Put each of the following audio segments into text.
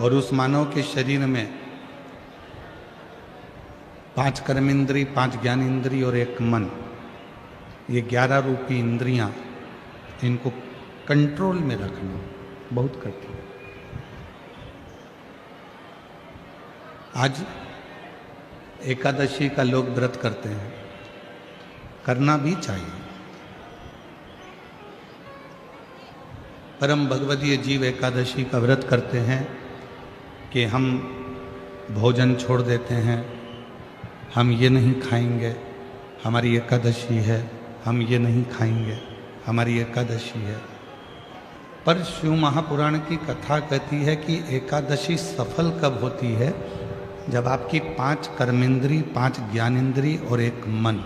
और उस मानव के शरीर में 5 कर्मेंद्री, 5 ज्ञानेंद्री और 1 मन, ये 11 रूपी इंद्रियां, इनको कंट्रोल में रखना बहुत कठिन है। आज एकादशी का लोग व्रत करते हैं, करना भी चाहिए। परम भगवदीय जीव एकादशी का व्रत करते हैं कि हम भोजन छोड़ देते हैं, हम ये नहीं खाएंगे, हमारी एकादशी है, हम ये नहीं खाएंगे, हमारी एकादशी है। पर शिव महापुराण की कथा कहती है कि एकादशी सफल कब होती है? जब आपकी 5 कर्मेंद्री, 5 ज्ञानेंद्री और 1 मन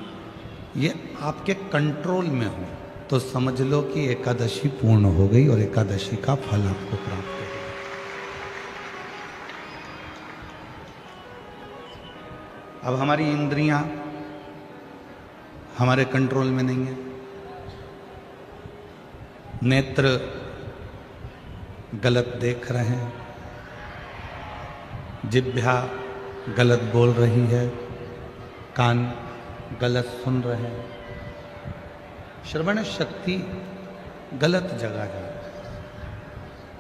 ये आपके कंट्रोल में हो, तो समझ लो कि एकादशी पूर्ण हो गई और एकादशी का फल आपको प्राप्त हो गया। अब हमारी इंद्रियां हमारे कंट्रोल में नहीं है। नेत्र गलत देख रहे हैं, जिह्वा गलत बोल रही है, कान गलत सुन रहे हैं, श्रवण शक्ति गलत जगह जा रही है,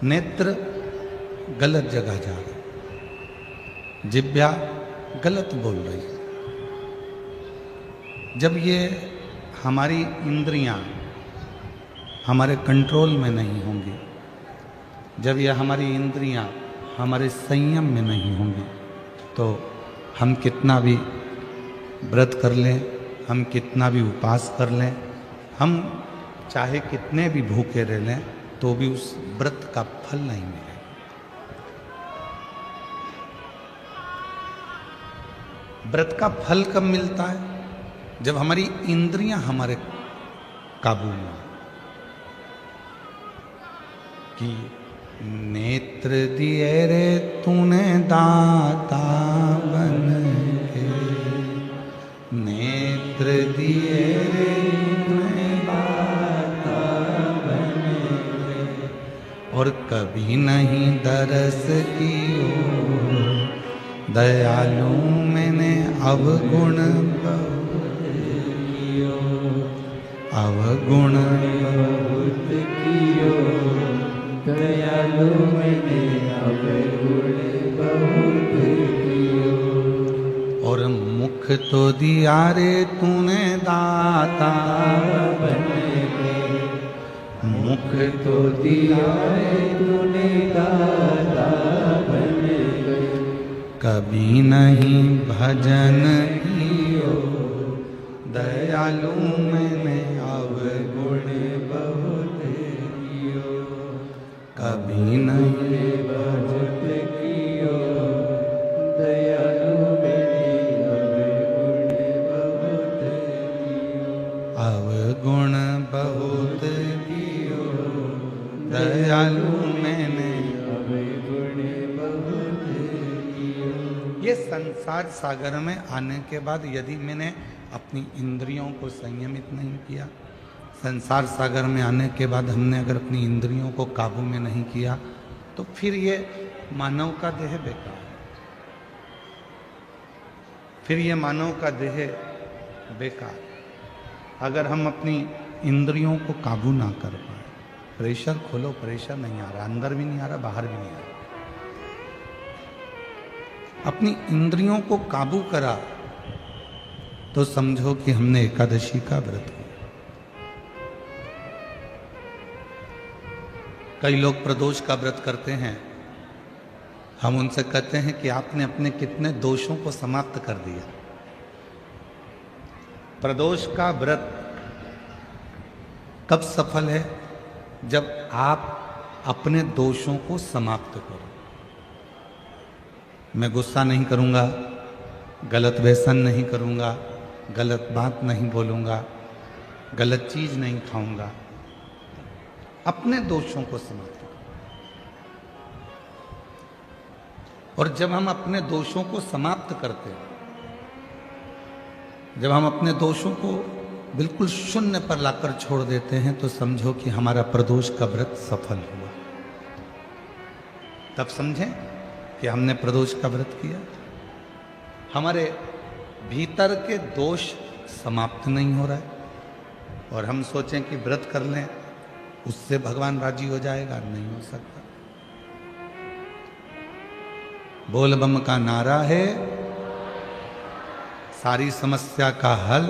नेत्र गलत जगह जा रही है, जिह्वा गलत बोल रही है। जब ये हमारी इंद्रियां हमारे कंट्रोल में नहीं होंगी, जब ये हमारी इंद्रियां हमारे संयम में नहीं होंगी, तो हम कितना भी व्रत कर लें, हम कितना भी उपवास कर लें, हम चाहे कितने भी भूखे रह लें, तो भी उस व्रत का फल नहीं मिलेगा। व्रत का फल कब मिलता है? जब हमारी इंद्रियां हमारे काबू में हो। कि नेत्र दिए रे तूने दाता बन के, नेत्र दिए रे तूने दाता बन के, और कभी नहीं दरस कियो दयालु मैंने अवगुण बहुत कियो, अवगुण बहुत कियो, दयालु मैंने अवगुण बहुत कियो। और मुख तो दिया रे तूने दाता बन के, मुख तो दिया रे तूने दाता बन के, कभी नहीं भजन कियो दयालु मैंने अवगुण बहुत कियो, कभी नहीं भजन कियो दयालु मैंने अवगुण बहुत कियो, अवगुण बहुत कियो दयालु मैंने अवगुण बहुत कियो। ये संसार सागर में आने के बाद यदि मैंने अपनी इंद्रियों को संयमित नहीं किया, संसार सागर में आने के बाद हमने अगर अपनी इंद्रियों को काबू में नहीं किया, तो फिर ये मानव का देह बेकार है, फिर ये मानव का देह बेकार। अगर हम अपनी इंद्रियों को काबू ना कर पाए, प्रेशर खोलो, प्रेशर नहीं आ रहा, अंदर भी नहीं आ रहा, बाहर भी नहीं आ रहा, अपनी इंद्रियों को काबू करा, तो समझो कि हमने एकादशी का व्रत किया। कई लोग प्रदोष का व्रत करते हैं, हम उनसे कहते हैं कि आपने अपने कितने दोषों को समाप्त कर दिया। प्रदोष का व्रत कब सफल है? जब आप अपने दोषों को समाप्त करो। मैं गुस्सा नहीं करूंगा, गलत व्यसन नहीं करूंगा, गलत बात नहीं बोलूंगा, गलत चीज नहीं खाऊंगा, अपने दोषों को समाप्त करो। और जब हम अपने दोषों को समाप्त करते हैं, जब हम अपने दोषों को बिल्कुल शून्य पर लाकर छोड़ देते हैं, तो समझो कि हमारा प्रदोष का व्रत सफल हुआ। तब समझें कि हमने प्रदोष का व्रत किया, हमारे भीतर के दोष समाप्त नहीं हो रहा है, और हम सोचें कि व्रत कर लें उससे भगवान राजी हो जाएगा, नहीं हो सकता। बोल बम का नारा है सारी समस्या का हल,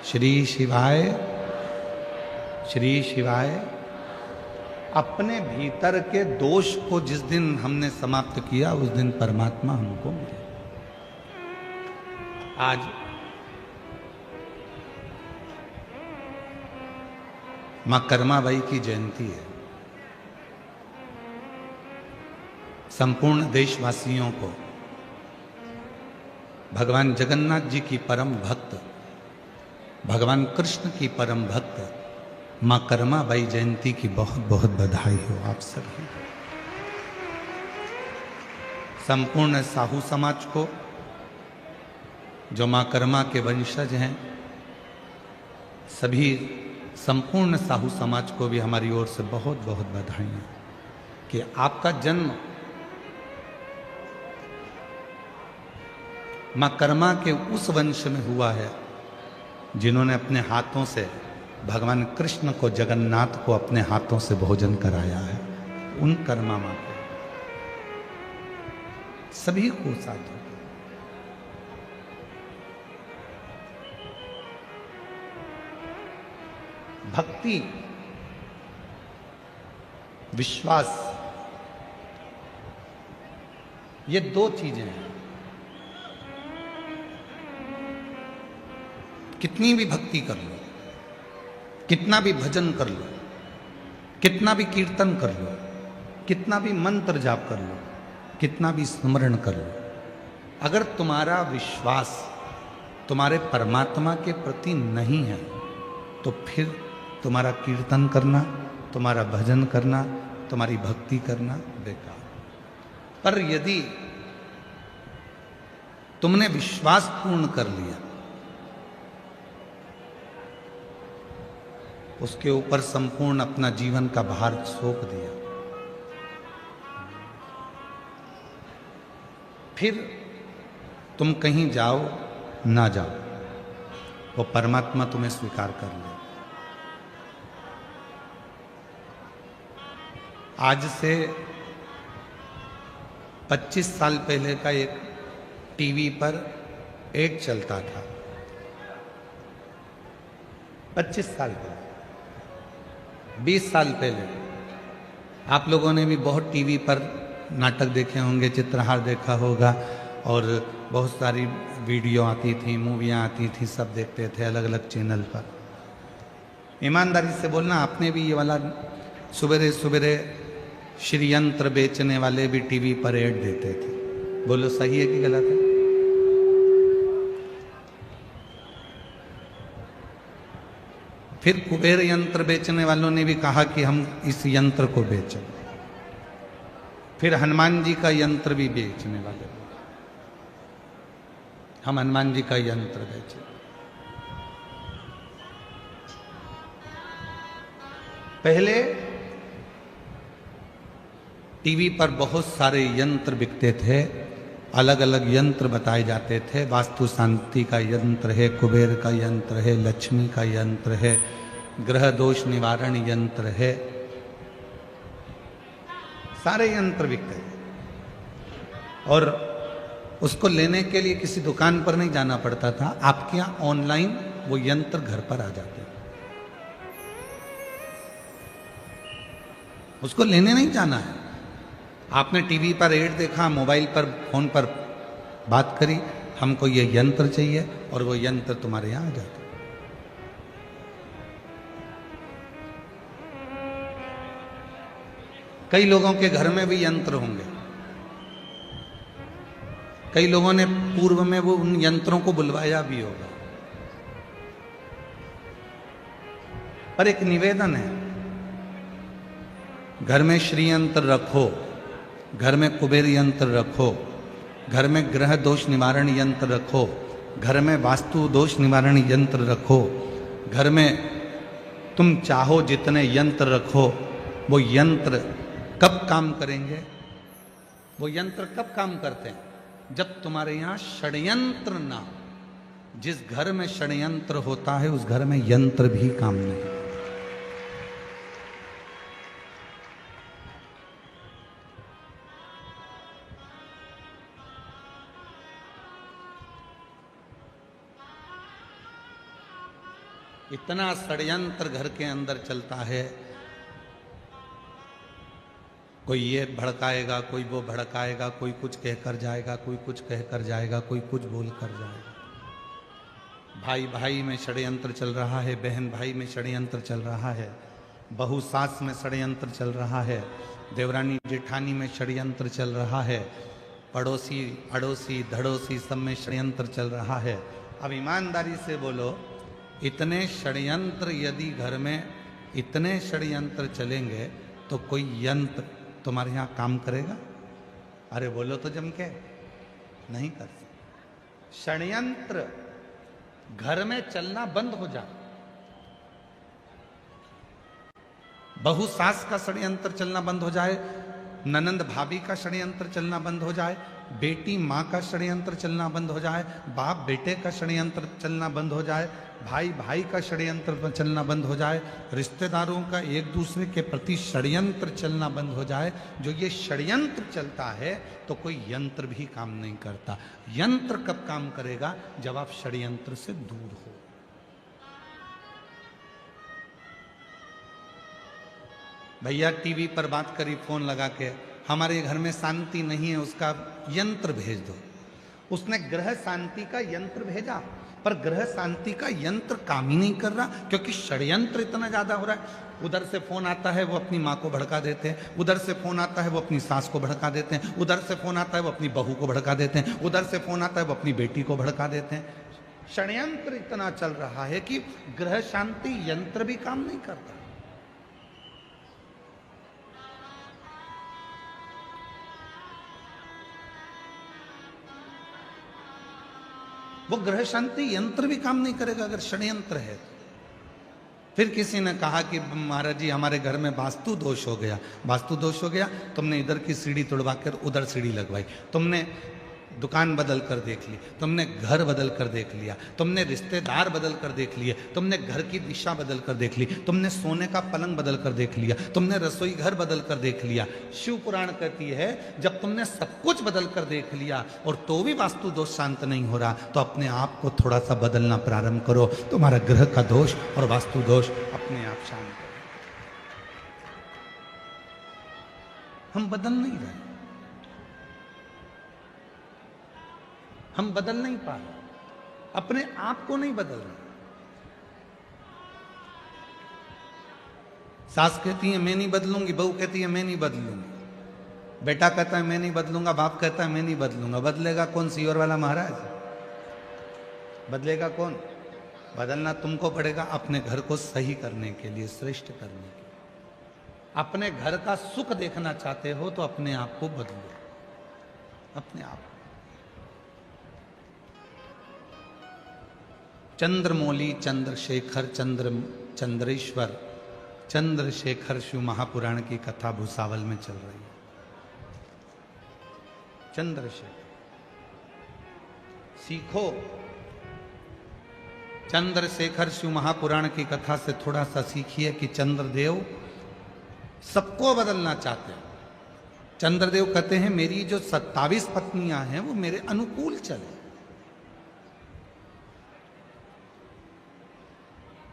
श्री शिवाय श्री शिवाय। अपने भीतर के दोष को जिस दिन हमने समाप्त किया उस दिन परमात्मा हमको मिले। आज मां कर्माबाई की जयंती है। संपूर्ण देशवासियों को भगवान जगन्नाथ जी की परम भक्त, भगवान कृष्ण की परम भक्त मां कर्माबाई जयंती की बहुत बहुत बधाई हो आप सभी। संपूर्ण साहू समाज को, जो मां कर्मा के वंशज हैं, सभी संपूर्ण साहू समाज को भी हमारी ओर से बहुत बहुत बधाई है कि आपका जन्म मां कर्मा के उस वंश में हुआ है जिन्होंने अपने हाथों से भगवान कृष्ण को, जगन्नाथ को अपने हाथों से भोजन कराया है। उन कर्मा मां को सभी को साथ भक्ति, विश्वास, ये दो चीजें हैं। कितनी भी भक्ति कर लो, कितना भी भजन कर लो, कितना भी कीर्तन कर लो, कितना भी मंत्र जाप कर लो, कितना भी स्मरण कर लो, अगर तुम्हारा विश्वास तुम्हारे परमात्मा के प्रति नहीं है तो फिर तुम्हारा कीर्तन करना, तुम्हारा भजन करना, तुम्हारी भक्ति करना बेकार। पर यदि तुमने विश्वास पूर्ण कर लिया, उसके ऊपर संपूर्ण अपना जीवन का भार सौंप दिया, फिर तुम कहीं जाओ ना जाओ, वो परमात्मा तुम्हें स्वीकार कर ले। आज से 25 साल पहले का एक टीवी पर एड चलता था। 25 साल पहले, 20 साल पहले आप लोगों ने भी बहुत टीवी पर नाटक देखे होंगे, चित्रहार देखा होगा, और बहुत सारी वीडियो आती थी, मूवियाँ आती थी, सब देखते थे अलग अलग चैनल पर। ईमानदारी से बोलना, आपने भी ये वाला सुबेरे सुबेरे श्री यंत्र बेचने वाले भी टीवी पर ऐड देते थे, बोलो सही है कि गलत है? फिर कुबेर यंत्र बेचने वालों ने भी कहा कि हम इस यंत्र को बेचें। फिर हनुमान जी का यंत्र भी बेचने वाले, हम हनुमान जी का यंत्र बेचें। पहले टीवी पर बहुत सारे यंत्र बिकते थे, अलग अलग यंत्र बताए जाते थे। वास्तु शांति का यंत्र है, कुबेर का यंत्र है, लक्ष्मी का यंत्र है, ग्रह दोष निवारण यंत्र है, सारे यंत्र बिकते थे। और उसको लेने के लिए किसी दुकान पर नहीं जाना पड़ता था, आपके यहाँ ऑनलाइन वो यंत्र घर पर आ जाते थे, उसको लेने नहीं जाना है। आपने टीवी पर ऐड देखा, मोबाइल पर, फोन पर बात करी, हमको ये यंत्र चाहिए, और वो यंत्र तुम्हारे यहां आ जाता। कई लोगों के घर में भी यंत्र होंगे, कई लोगों ने पूर्व में वो उन यंत्रों को बुलवाया भी होगा। पर एक निवेदन है, घर में श्री यंत्र रखो, घर में कुबेर यंत्र रखो, घर में ग्रह दोष निवारण यंत्र रखो, घर में वास्तु दोष निवारण यंत्र रखो, घर में तुम चाहो जितने यंत्र रखो, वो यंत्र कब काम करेंगे? वो यंत्र कब काम करते हैं? जब तुम्हारे यहां षड्यंत्र ना हो। जिस घर में षड्यंत्र होता है उस घर में यंत्र भी काम नहीं। इतना षड्यंत्र घर के अंदर चलता है, कोई ये भड़काएगा, कोई वो भड़काएगा, कोई कुछ कहकर जाएगा, कोई कुछ कहकर जाएगा, कोई कुछ बोल कर जाएगा। भाई भाई में षड्यंत्र चल रहा है, बहन भाई में षड्यंत्र चल रहा है, बहू सास में षड्यंत्र चल रहा है, देवरानी जेठानी में षड्यंत्र चल रहा है, पड़ोसी अड़ोसी धड़ोसी सब में षड्यंत्र चल रहा है। अब ईमानदारी से बोलो, इतने षड्यंत्र यदि घर में इतने षड्यंत्र चलेंगे तो कोई यंत्र तुम्हारे यहां काम करेगा? अरे बोलो तो जम के, नहीं कर सकते। षड्यंत्र घर में चलना बंद हो जाए, बहू सास का षड्यंत्र चलना बंद हो जाए, ननंद भाभी का षड्यंत्र चलना बंद हो जाए, बेटी माँ का षड्यंत्र चलना बंद हो जाए, बाप बेटे का षड्यंत्र चलना बंद हो जाए, भाई भाई का षड्यंत्र चलना बंद हो जाए, रिश्तेदारों का एक दूसरे के प्रति षड्यंत्र चलना बंद हो जाए। जो ये षड्यंत्र चलता है तो कोई यंत्र भी काम नहीं करता। यंत्र कब काम करेगा? जब आप षड्यंत्र से दूर हो। भैया टीवी पर बात करी फोन लगा के, हमारे घर में शांति नहीं है, उसका यंत्र भेज दो। उसने ग्रह शांति का यंत्र भेजा, पर ग्रह शांति का यंत्र काम ही नहीं कर रहा, क्योंकि षड्यंत्र इतना ज्यादा हो रहा है। उधर से फोन आता है वो अपनी माँ को भड़का देते हैं, उधर से फोन आता है वो अपनी सास को भड़का देते हैं, उधर से फोन आता है वो अपनी बहू को भड़का देते हैं, उधर से फोन आता है वो अपनी बेटी को भड़का देते हैं। षड्यंत्र इतना चल रहा है कि ग्रह शांति यंत्र भी काम नहीं करता। वो ग्रह शांति यंत्र भी काम नहीं करेगा अगर षड्यंत्र है। फिर किसी ने कहा कि महाराज जी हमारे घर में वास्तु दोष हो गया। वास्तु दोष हो गया, तुमने इधर की सीढ़ी तोड़वा कर उधर सीढ़ी लगवाई, तुमने दुकान बदल कर देख ली, तुमने घर बदल कर देख लिया, तुमने रिश्तेदार बदल कर देख लिए, तुमने घर की दिशा बदल कर देख ली, तुमने सोने का पलंग बदल कर देख लिया, तुमने रसोई घर बदल कर देख लिया। शिव पुराण कहती है जब तुमने सब कुछ बदल कर देख लिया और तो भी वास्तु दोष शांत नहीं हो रहा, तो अपने आप को थोड़ा सा बदलना प्रारंभ करो, तुम्हारा ग्रह का दोष और वास्तु दोष अपने आप शांत हो। हम बदल नहीं रहे, हम बदल नहीं पा रहे, अपने आप को नहीं बदल रहे। सास कहती है मैं नहीं बदलूंगी, बहू कहती है मैं नहीं बदलूंगी, बेटा कहता है मैं नहीं बदलूंगा, बाप कहता है मैं नहीं बदलूंगा। बदलेगा कौन? सीवर वाला महाराज बदलेगा कौन? बदलना तुमको पड़ेगा अपने घर को सही करने के लिए, श्रेष्ठ करने के लिए। अपने घर का सुख देखना चाहते हो तो अपने आप को बदलो, अपने आप। चंद्रमौली चंद्रशेखर चंद्रेश्वर चंद्रशेखर शिव महापुराण की कथा भूसावल में चल रही है। चंद्रशेखर सीखो, चंद्रशेखर शिव महापुराण की कथा से थोड़ा सा सीखिए कि चंद्रदेव सबको बदलना चाहते हैं। चंद्रदेव कहते हैं मेरी जो 27 पत्नियां हैं वो मेरे अनुकूल चले,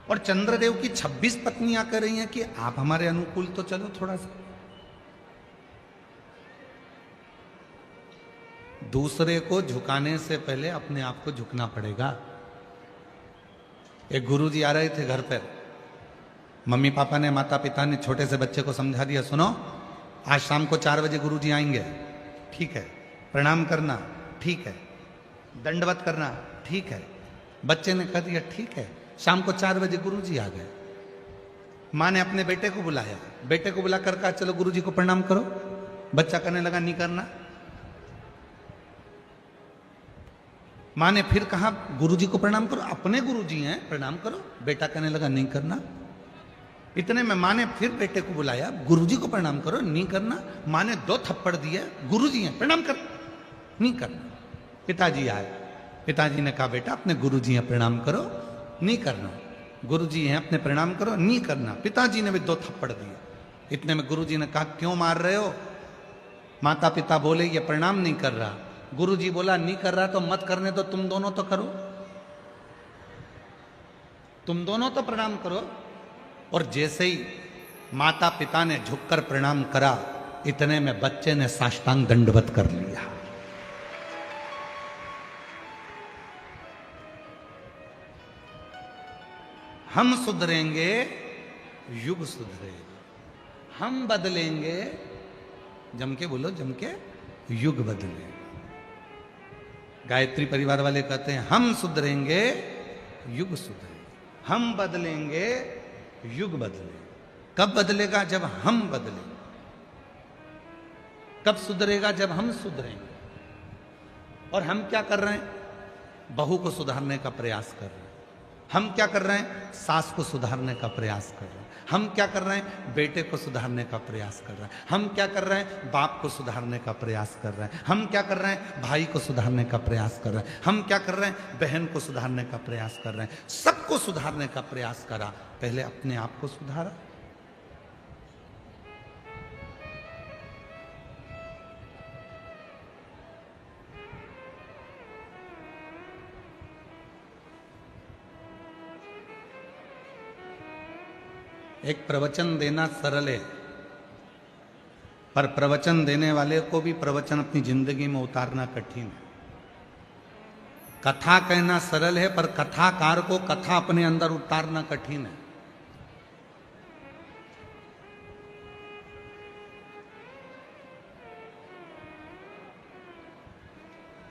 और चंद्रदेव की 26 पत्नियां कह रही हैं कि आप हमारे अनुकूल तो चलो थोड़ा सा। दूसरे को झुकाने से पहले अपने आप को झुकना पड़ेगा। एक गुरुजी आ रहे थे घर पर, मम्मी पापा ने, माता पिता ने छोटे से बच्चे को समझा दिया, सुनो आज शाम को 4 बजे गुरुजी आएंगे, ठीक है, प्रणाम करना ठीक है, दंडवत करना ठीक है। बच्चे ने कह दिया ठीक है। शाम को 4 बजे गुरुजी आ गए। माँ ने अपने बेटे को बुलाया, बेटे को बुलाकर कहा चलो गुरुजी को प्रणाम करो। बच्चा करने लगा नहीं करना। माँ ने फिर कहा गुरुजी को प्रणाम करो, अपने गुरुजी हैं प्रणाम करो। बेटा कहने लगा नहीं करना। इतने में माँ ने फिर बेटे को बुलाया, गुरुजी को प्रणाम करो। नहीं करना। माँ ने 2 थप्पड़ दिए, गुरुजी हैं प्रणाम कर, नहीं करना। पिताजी आए, पिताजी ने कहा बेटा अपने गुरुजी हैं प्रणाम करो, नहीं करना। गुरुजी हैं अपने प्रणाम करो, नहीं करना। पिताजी ने भी 2 थप्पड़ दिए। इतने में गुरुजी ने कहा क्यों मार रहे हो? माता पिता बोले ये प्रणाम नहीं कर रहा। गुरुजी बोला नहीं कर रहा तो मत करने दो, तुम दोनों तो करो, तुम दोनों तो प्रणाम करो। और जैसे ही माता पिता ने झुककर प्रणाम करा, इतने में बच्चे ने साष्टांग दंडवत कर लिया। हम सुधरेंगे, युग सुधरेगा। हम बदलेंगे, जम के बोलो, जम के, युग बदलेगा। गायत्री परिवार वाले कहते हैं हम सुधरेंगे, युग सुधरेगा। हम बदलेंगे, युग बदलेगा। कब बदलेगा? जब हम बदलेंगे। कब सुधरेगा? जब हम सुधरेंगे। और हम क्या कर रहे हैं? बहू को सुधारने का प्रयास कर रहे हैं। हम क्या कर रहे हैं? सास को सुधारने का प्रयास कर रहे हैं। हम क्या कर रहे हैं? बेटे को सुधारने का प्रयास कर रहे हैं। हम क्या कर रहे हैं? बाप को सुधारने का प्रयास कर रहे हैं। हम क्या कर रहे हैं? भाई को सुधारने का प्रयास कर रहे हैं। हम क्या कर रहे हैं? बहन को सुधारने का प्रयास कर रहे हैं। सबको सुधारने का प्रयास करा, पहले अपने आप को सुधारा। एक प्रवचन देना सरल है, पर प्रवचन देने वाले को भी प्रवचन अपनी जिंदगी में उतारना कठिन है। कथा कहना सरल है, पर कथाकार को कथा अपने अंदर उतारना कठिन है।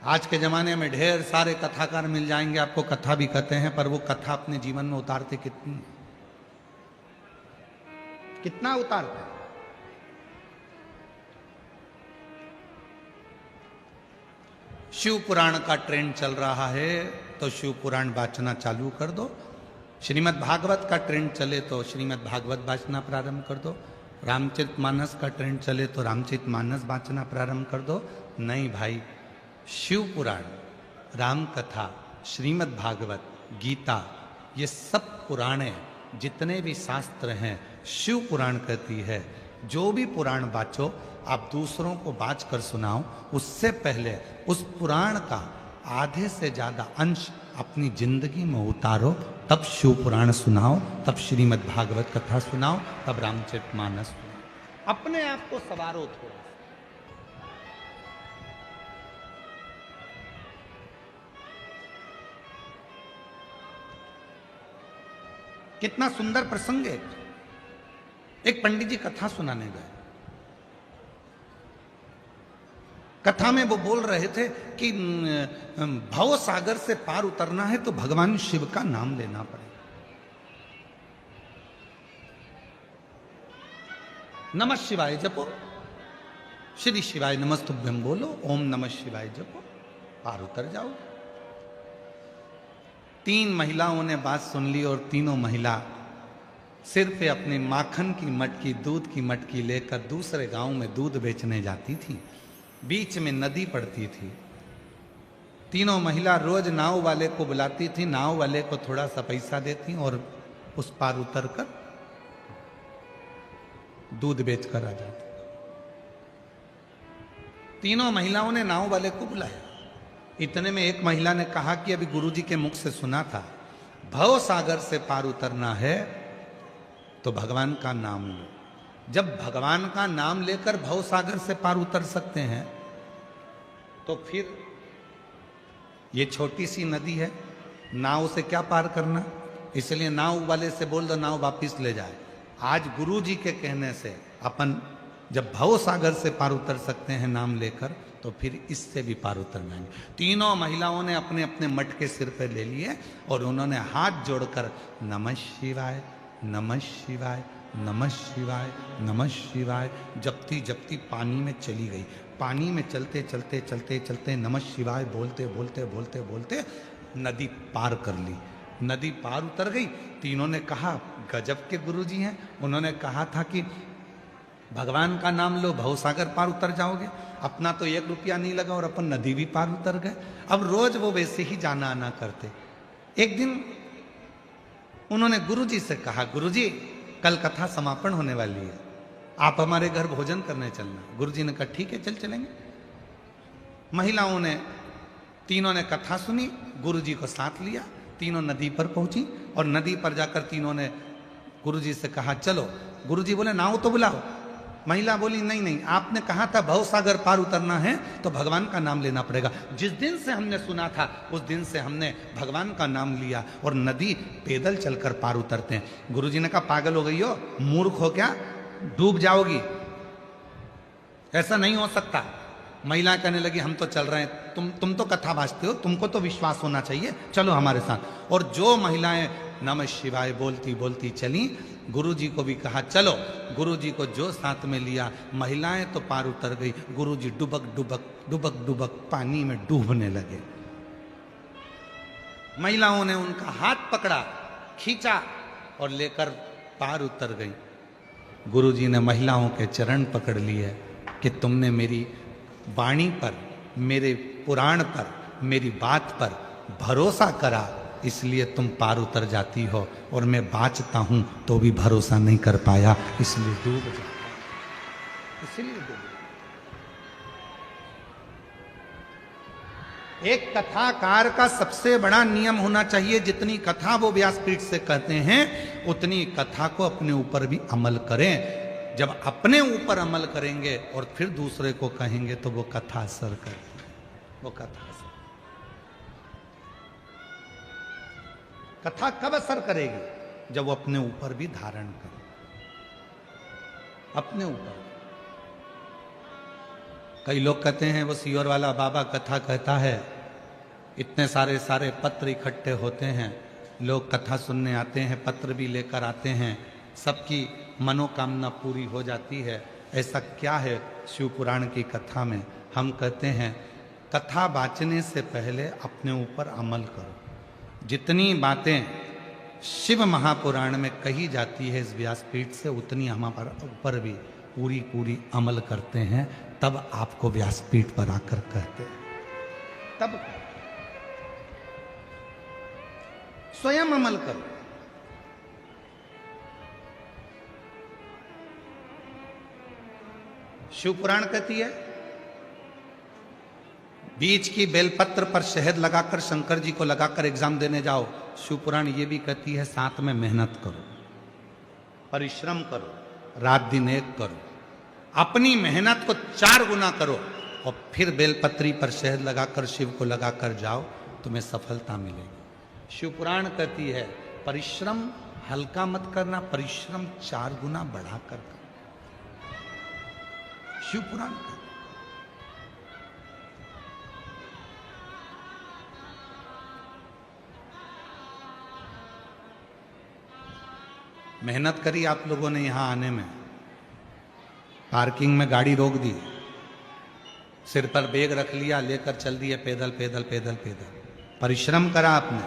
आज के जमाने में ढेर सारे कथाकार मिल जाएंगे, आपको कथा भी कहते हैं, पर वो कथा अपने जीवन में उतारते कितनी है? कितना उतारते हैं? शिव पुराण का ट्रेंड चल रहा है तो शिव पुराण वाचना चालू कर दो। श्रीमद् भागवत का ट्रेंड चले तो श्रीमद् भागवत वाचना प्रारंभ कर दो। रामचरितमानस का ट्रेंड चले तो रामचरितमानस वाचना प्रारंभ कर दो। नहीं भाई, शिव पुराण, राम कथा, श्रीमद् भागवत, गीता, ये सब पुराणे, जितने भी शास्त्र हैं, शिव पुराण कहती है जो भी पुराण बाचो आप दूसरों को बाच कर सुनाओ, उससे पहले उस पुराण का आधे से ज्यादा अंश अपनी जिंदगी में उतारो, तब शिव पुराण सुनाओ, तब श्रीमद् भागवत कथा सुनाओ, तब रामचरितमानस सुनाओ। अपने आप को सवारो थोड़ा। कितना सुंदर प्रसंग है। एक पंडित जी कथा सुनाने गए। कथा में वो बोल रहे थे कि भव सागर से पार उतरना है तो भगवान शिव का नाम लेना पड़ेगा। नमः शिवाय जपो, श्री शिवाय नमस्तुभ्यम बोलो, ओम नमः शिवाय जपो, पार उतर जाओ। 3 महिलाओं ने बात सुन ली और तीनों महिला सिर पे अपनी माखन की मटकी, दूध की मटकी लेकर दूसरे गांव में दूध बेचने जाती थी। बीच में नदी पड़ती थी। तीनों महिला रोज नाव वाले को बुलाती थी, नाव वाले को थोड़ा सा पैसा देती और उस पार उतर कर दूध बेचकर आ जाती। तीनों महिलाओं ने नाव वाले को बुलाया। इतने में एक महिला ने कहा कि अभी गुरुजी के मुख से सुना था, भव सागर से पार उतरना है तो भगवान का नाम लो। जब भगवान का नाम लेकर भव सागर से पार उतर सकते हैं तो फिर ये छोटी सी नदी है, नाव से क्या पार करना। इसलिए नाव वाले से बोल दो नाव वापिस ले जाए। आज गुरुजी के कहने से अपन जब भव सागर से पार उतर सकते हैं नाम लेकर, तो फिर इससे भी पार उतर जाएंगे। तीनों महिलाओं ने अपने अपने मटके सिर पर ले लिए और उन्होंने हाथ जोड़कर नमः शिवाय, नमः शिवाय, नमः शिवाय, नमः शिवाय जपती जपती पानी में चली गई। पानी में चलते चलते चलते चलते नमः शिवाय बोलते बोलते बोलते बोलते नदी पार कर ली। नदी पार उतर गई। तीनों ने कहा गजब के गुरुजी हैं, उन्होंने कहा था कि भगवान का नाम लो भवसागर पार उतर जाओगे। अपना तो 1 रुपया नहीं लगा और अपन नदी भी पार उतर गए। अब रोज वो वैसे ही जाना आना करते। एक दिन उन्होंने गुरुजी से कहा, गुरुजी कल कथा समापन होने वाली है, आप हमारे घर भोजन करने चलना। गुरुजी ने कहा ठीक है चल चलेंगे। महिलाओं ने, तीनों ने कथा सुनी, गुरुजी को साथ लिया, तीनों नदी पर पहुंची और नदी पर जाकर तीनों ने गुरुजी से कहा चलो। गुरुजी बोले नाव तो बुलाओ। महिला बोली नहीं नहीं, आपने कहा था भवसागर पार उतरना है तो भगवान का नाम लेना पड़ेगा। जिस दिन से हमने सुना था उस दिन से हमने भगवान का नाम लिया और नदी पैदल चलकर पार उतरते हैं। गुरुजी ने कहा पागल हो गई हो, मूर्ख हो क्या, डूब जाओगी, ऐसा नहीं हो सकता। महिला कहने लगी हम तो चल रहे हैं, तुम तो कथा बाजते हो, तुमको तो विश्वास होना चाहिए, चलो हमारे साथ। और जो महिलाएं नमः शिवाय बोलती बोलती चली, गुरुजी को भी कहा चलो। गुरुजी को जो साथ में लिया, महिलाएं तो पार उतर गई, गुरुजी डुबक डुबक डुबक डुबक पानी में डूबने लगे। महिलाओं ने उनका हाथ पकड़ा, खींचा और लेकर पार उतर गई। गुरुजी ने महिलाओं के चरण पकड़ लिए कि तुमने मेरी वाणी पर, मेरे पुराण पर, मेरी बात पर भरोसा करा, इसलिए तुम पार उतर जाती हो, और मैं बाँचता हूं तो भी भरोसा नहीं कर पाया, इसलिए डूब जाता, इसलिए डूब। एक कथाकार का सबसे बड़ा नियम होना चाहिए, जितनी कथा वो व्यासपीठ से कहते हैं उतनी कथा को अपने ऊपर भी अमल करें। जब अपने ऊपर अमल करेंगे और फिर दूसरे को कहेंगे तो वो कथा असर करती है, वो कथा असर। कथा कब असर करेगी? जब वो अपने ऊपर भी धारण करे, अपने ऊपर। कई लोग कहते हैं वो सीहोर वाला बाबा कथा कहता है, इतने सारे पत्र इकट्ठे होते हैं, लोग कथा सुनने आते हैं, पत्र भी लेकर आते हैं, सबकी मनोकामना पूरी हो जाती है। ऐसा क्या है शिव पुराण की कथा में? हम कहते हैं कथा बाँचने से पहले अपने ऊपर अमल करो। जितनी बातें शिव महापुराण में कही जाती है इस व्यासपीठ से, उतनी हमारे ऊपर भी पूरी पूरी अमल करते हैं, तब आपको व्यासपीठ पर आकर कहते हैं, तब स्वयं अमल करो। शिव पुराण कहती है बीच की बेलपत्र पर शहद लगाकर शंकर जी को लगाकर एग्जाम देने जाओ। शिव पुराण ये भी कहती है साथ में मेहनत करो, परिश्रम करो, रात दिन एक करो, अपनी मेहनत को 4 गुना करो और फिर बेलपत्री पर शहद लगाकर शिव को लगाकर जाओ, तुम्हें सफलता मिलेगी। शिव पुराण कहती है परिश्रम हल्का मत करना, परिश्रम 4 गुना बढ़ाकर करो। शिव पुराण का मेहनत करी आप लोगों ने यहां आने में, पार्किंग में गाड़ी रोक दी, सिर पर बैग रख लिया, लेकर चल दिए पैदल पैदल पैदल पैदल। परिश्रम करा आपने,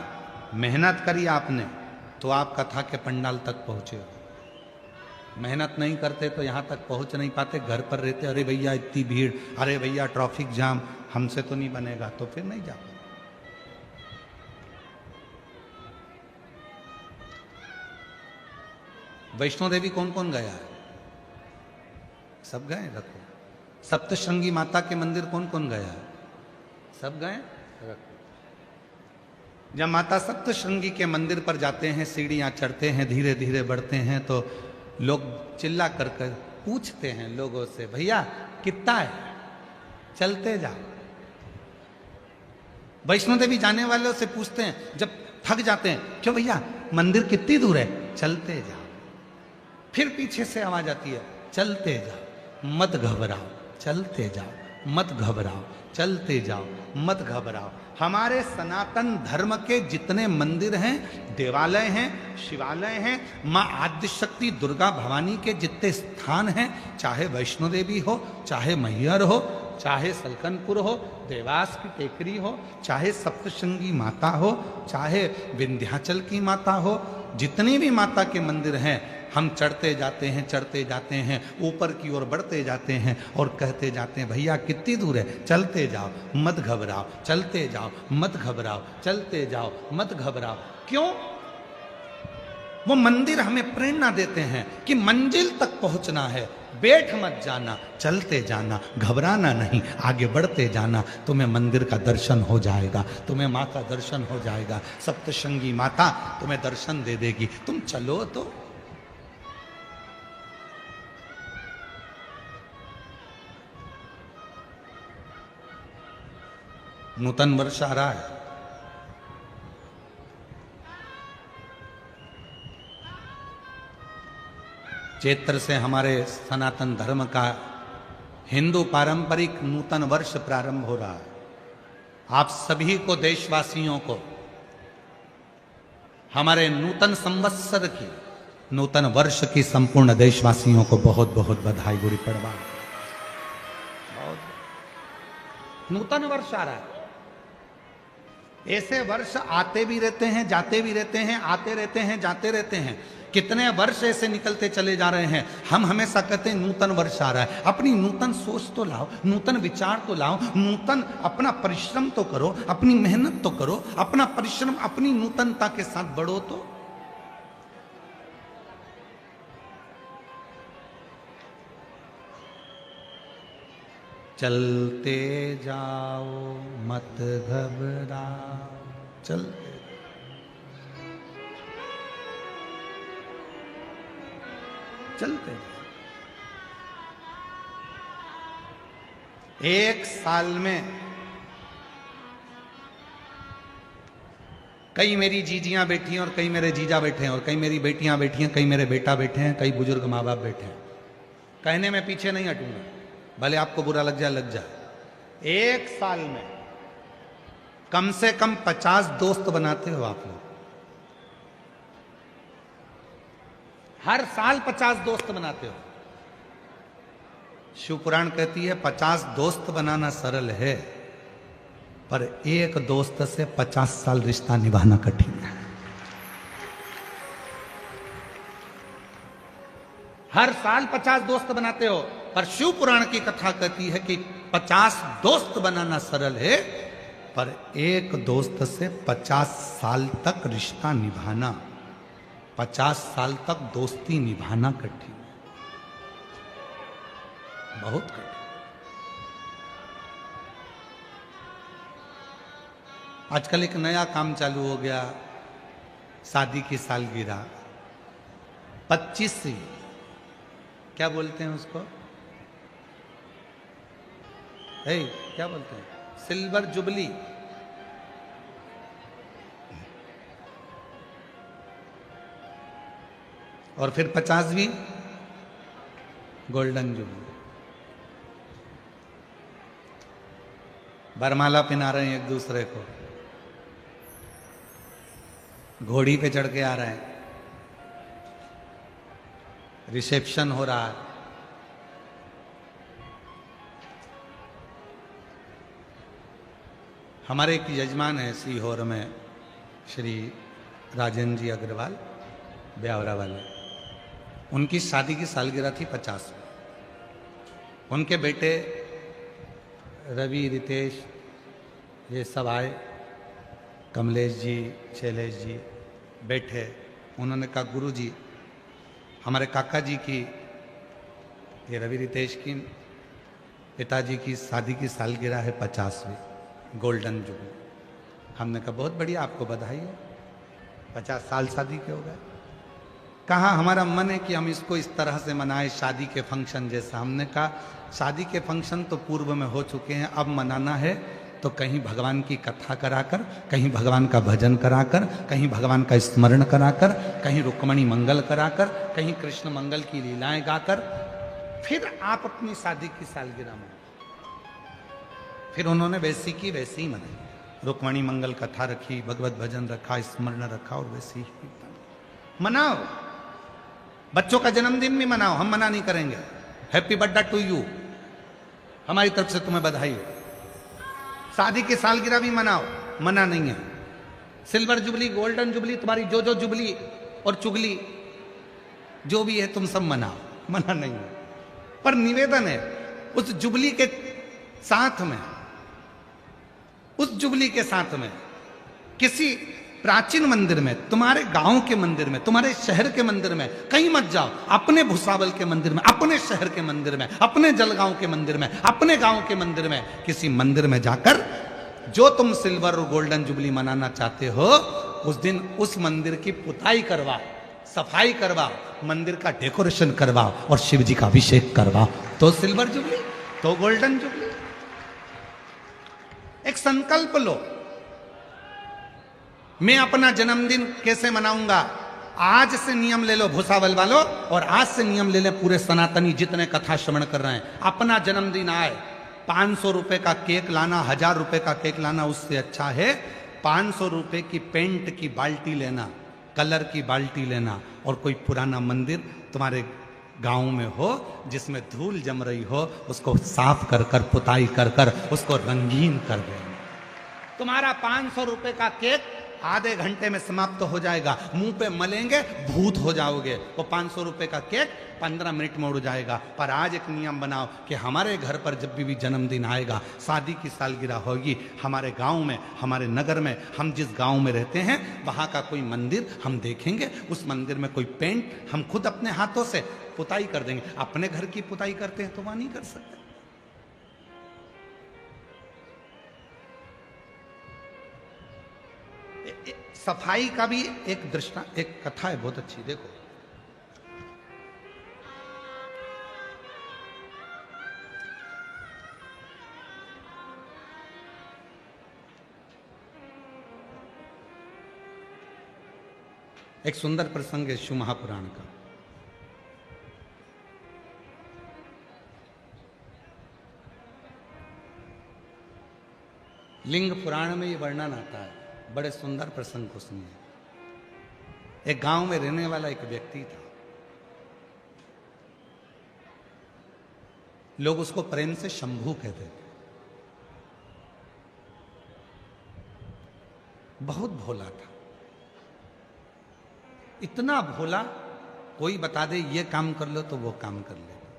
मेहनत करी आपने, तो आप कथा के पंडाल तक पहुंचे हो। मेहनत नहीं करते तो यहां तक पहुंच नहीं पाते, घर पर रहते, अरे भैया इतनी भीड़, अरे भैया ट्रैफिक जाम, हमसे तो नहीं बनेगा, तो फिर नहीं जा। वैष्णो देवी कौन कौन गया है? सब गए? रखो। सप्तशृंगी माता के मंदिर कौन कौन गया है? सब गए? रखो। जब माता सप्तशृंगी के मंदिर पर जाते हैं, सीढ़ियां चढ़ते हैं, धीरे धीरे बढ़ते हैं, तो लोग चिल्ला कर पूछते हैं लोगों से, भैया कितना है? चलते जाओ। वैष्णो देवी जाने वालों से पूछते हैं जब थक जाते हैं, क्यों भैया मंदिर कितनी दूर है? चलते जाओ। फिर पीछे से आवाज आती है, चलते जाओ, मत घबराओ, चलते जाओ, मत घबराओ, चलते जाओ, मत घबराओ। हमारे सनातन धर्म के जितने मंदिर हैं, देवालय हैं, शिवालय हैं, माँ आद्यशक्ति दुर्गा भवानी के जितने स्थान हैं, चाहे वैष्णो देवी हो, चाहे मैहर हो, चाहे सलकनपुर हो, देवास की टेकरी हो, चाहे सप्तशृंगी माता हो, चाहे विंध्याचल की माता हो, जितने भी माता के मंदिर हैं, हम चढ़ते जाते हैं, ऊपर की ओर बढ़ते जाते हैं और कहते जाते हैं भैया कितनी दूर है, चलते जाओ मत घबराओ, चलते जाओ मत घबराओ, चलते जाओ मत घबराओ। क्यों? वो मंदिर हमें प्रेरणा देते हैं कि मंजिल तक पहुंचना है, बैठ मत जाना, चलते जाना, घबराना नहीं, आगे बढ़ते जाना, तुम्हें मंदिर का दर्शन हो जाएगा, तुम्हें माँ का दर्शन हो जाएगा, सप्तशृंगी माता तुम्हें दर्शन दे देगी, तुम चलो तो। नूतन वर्ष आ रहा है, चैत्र से हमारे सनातन धर्म का हिंदू पारंपरिक नूतन वर्ष प्रारंभ हो रहा है। आप सभी को, देशवासियों को, हमारे नूतन संवत्सर की, नूतन वर्ष की संपूर्ण देशवासियों को बहुत बहुत बधाई, गुड़ी पड़वा। नूतन वर्ष आ रहा है। ऐसे वर्ष आते भी रहते हैं, जाते भी रहते हैं, आते रहते हैं, जाते रहते हैं। कितने वर्ष ऐसे निकलते चले जा रहे हैं। हम हमेशा कहते हैं नूतन वर्ष आ रहा है। अपनी नूतन सोच तो लाओ, नूतन विचार तो लाओ, नूतन अपना परिश्रम तो करो, अपनी मेहनत तो करो, अपना परिश्रम अपनी नूतनता के साथ बढ़ो तो। चलते जाओ मत घबराओ, चलते चलते। एक साल में कई मेरी जीजियां बैठी हैं और कई मेरे जीजा बैठे हैं, और कई मेरी बेटियां बैठी हैं, कई मेरे बेटा बैठे हैं, कई बुजुर्ग माँ बाप बैठे हैं। कहने में पीछे नहीं हटूंगा, भले आपको बुरा लग जाए लग जाए। एक साल में कम से कम 50 दोस्त बनाते हो आप लोग। हर साल 50 दोस्त बनाते हो। शिव पुराण कहती है 50 दोस्त बनाना सरल है, पर एक दोस्त से 50 साल रिश्ता निभाना कठिन है। हर साल 50 दोस्त बनाते हो, पर शिव पुराण की कथा कहती है कि 50 दोस्त बनाना सरल है, पर एक दोस्त से 50 साल तक रिश्ता निभाना, 50 साल तक दोस्ती निभाना कठिन, बहुत कठिन। आजकल एक नया काम चालू हो गया, शादी की सालगिरह 25वीं, क्या बोलते हैं उसको, क्या बोलते हैं, सिल्वर जुबली। और फिर 50वीं गोल्डन जुबली। बरमाला पहना रहे हैं एक दूसरे को, घोड़ी पे चढ़ के आ रहे हैं, रिसेप्शन हो रहा है। हमारे एक यजमान है सीहोर में, श्री राजेंद्र जी अग्रवाल, ब्यावरा वाले, उनकी शादी की सालगिरह थी 50। उनके बेटे रवि, रितेश, ये सब आए, कमलेश जी, शैलेश जी बैठे। उन्होंने कहा गुरु जी, हमारे काका जी की, ये रवि रितेश की पिताजी की शादी की सालगिरह है 50वीं, गोल्डन जुबली। हमने कहा बहुत बढ़िया, आपको बधाई है, 50 साल शादी के हो गए। कहा हमारा मन है कि हम इसको इस तरह से मनाएं, शादी के फंक्शन जैसा। हमने कहा शादी के फंक्शन तो पूर्व में हो चुके हैं, अब मनाना है तो कहीं भगवान की कथा कराकर, कहीं भगवान का भजन कराकर, कहीं भगवान का स्मरण कराकर, कहीं रुक्मणी मंगल कराकर, कहीं कृष्ण मंगल की लीलाएं गाकर, फिर आप अपनी शादी की सालगिरह मनाएं। फिर उन्होंने वैसी की वैसी ही मनाई, रुक्मणी मंगल कथा रखी, भगवत भजन रखा, स्मरण रखा, और वैसी ही मनाओ। बच्चों का जन्मदिन भी मनाओ, हम मना नहीं करेंगे, हैप्पी बर्थडे टू यू, हमारी तरफ से तुम्हें बधाई हो। शादी की सालगिरह भी मनाओ, मना नहीं है। सिल्वर जुबली, गोल्डन जुबली, तुम्हारी जो जो जुबली और चुगली जो भी है तुम सब मनाओ, मना नहीं है। पर निवेदन है उस जुबली के साथ में, उस जुबली के साथ में किसी प्राचीन मंदिर में, तुम्हारे गांव के मंदिर में, तुम्हारे शहर के मंदिर में कहीं मत जाओ, अपने भुसावल के मंदिर में, अपने शहर के मंदिर में, अपने जलगांव के मंदिर में, अपने गांव के मंदिर में, किसी मंदिर में जाकर जो तुम सिल्वर और गोल्डन जुबली मनाना चाहते हो उस दिन उस मंदिर की पुताई करवाओ, सफाई करवाओ, मंदिर का डेकोरेशन करवाओ और शिव जी का अभिषेक करवाओ, तो सिल्वर जुबली, तो गोल्डन जुबली। एक संकल्प लो, मैं अपना जन्मदिन कैसे मनाऊंगा। आज से नियम ले लो भुसावल वालों, और आज से नियम ले ले पूरे सनातनी जितने कथा श्रवण कर रहे हैं। अपना जन्मदिन आए, 500 रुपए का केक लाना, 1000 रुपए का केक लाना उससे अच्छा है 500 रुपए की पेंट की बाल्टी लेना, कलर की बाल्टी लेना, और कोई पुराना मंदिर तुम्हारे गांव में हो जिसमें धूल जम रही हो, उसको साफ कर कर, पुताई कर कर उसको रंगीन कर देना। तुम्हारा 500 रुपए का केक आधे घंटे में समाप्त हो जाएगा, मुंह पे मलेंगे भूत हो जाओगे। वो 500 रुपए का केक 15 मिनट में उड़ जाएगा। पर आज एक नियम बनाओ कि हमारे घर पर जब भी जन्मदिन आएगा, शादी की सालगिरह होगी, हमारे गांव में, हमारे नगर में, हम जिस गांव में रहते हैं वहां का कोई मंदिर हम देखेंगे, उस मंदिर में कोई पेंट हम खुद अपने हाथों से पुताई कर देंगे। अपने घर की पुताई करते हैं तो वहां नहीं कर सकते। सफाई का भी एक दृष्टांत, एक कथा है बहुत अच्छी, देखो। एक सुंदर प्रसंग है शिव महापुराण का। लिंग पुराण में ये वर्णन आता है, बड़े सुंदर प्रसंग को सुनिए। एक गांव में रहने वाला एक व्यक्ति था, लोग उसको प्रेम से शंभू कहते थे। बहुत भोला था, इतना भोला कोई बता दे ये काम कर लो तो वो काम कर लेगा,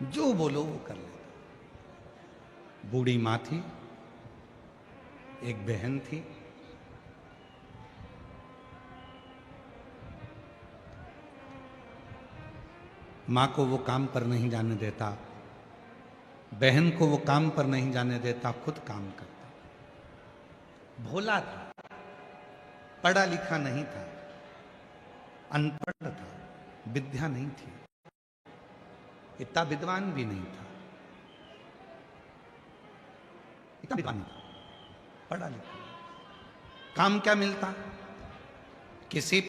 जो बोलो वो कर लेगा। बूढ़ी मां थी, एक बहन थी, मां को वो काम पर नहीं जाने देता, बहन को वो काम पर नहीं जाने देता, खुद काम करता। भोला था, पढ़ा लिखा नहीं था, अनपढ़ था, विद्या नहीं थी, इतना विद्वान भी नहीं था, इतना विद्वान नहीं था, पढ़ा लिखा। काम क्या मिलता? किसी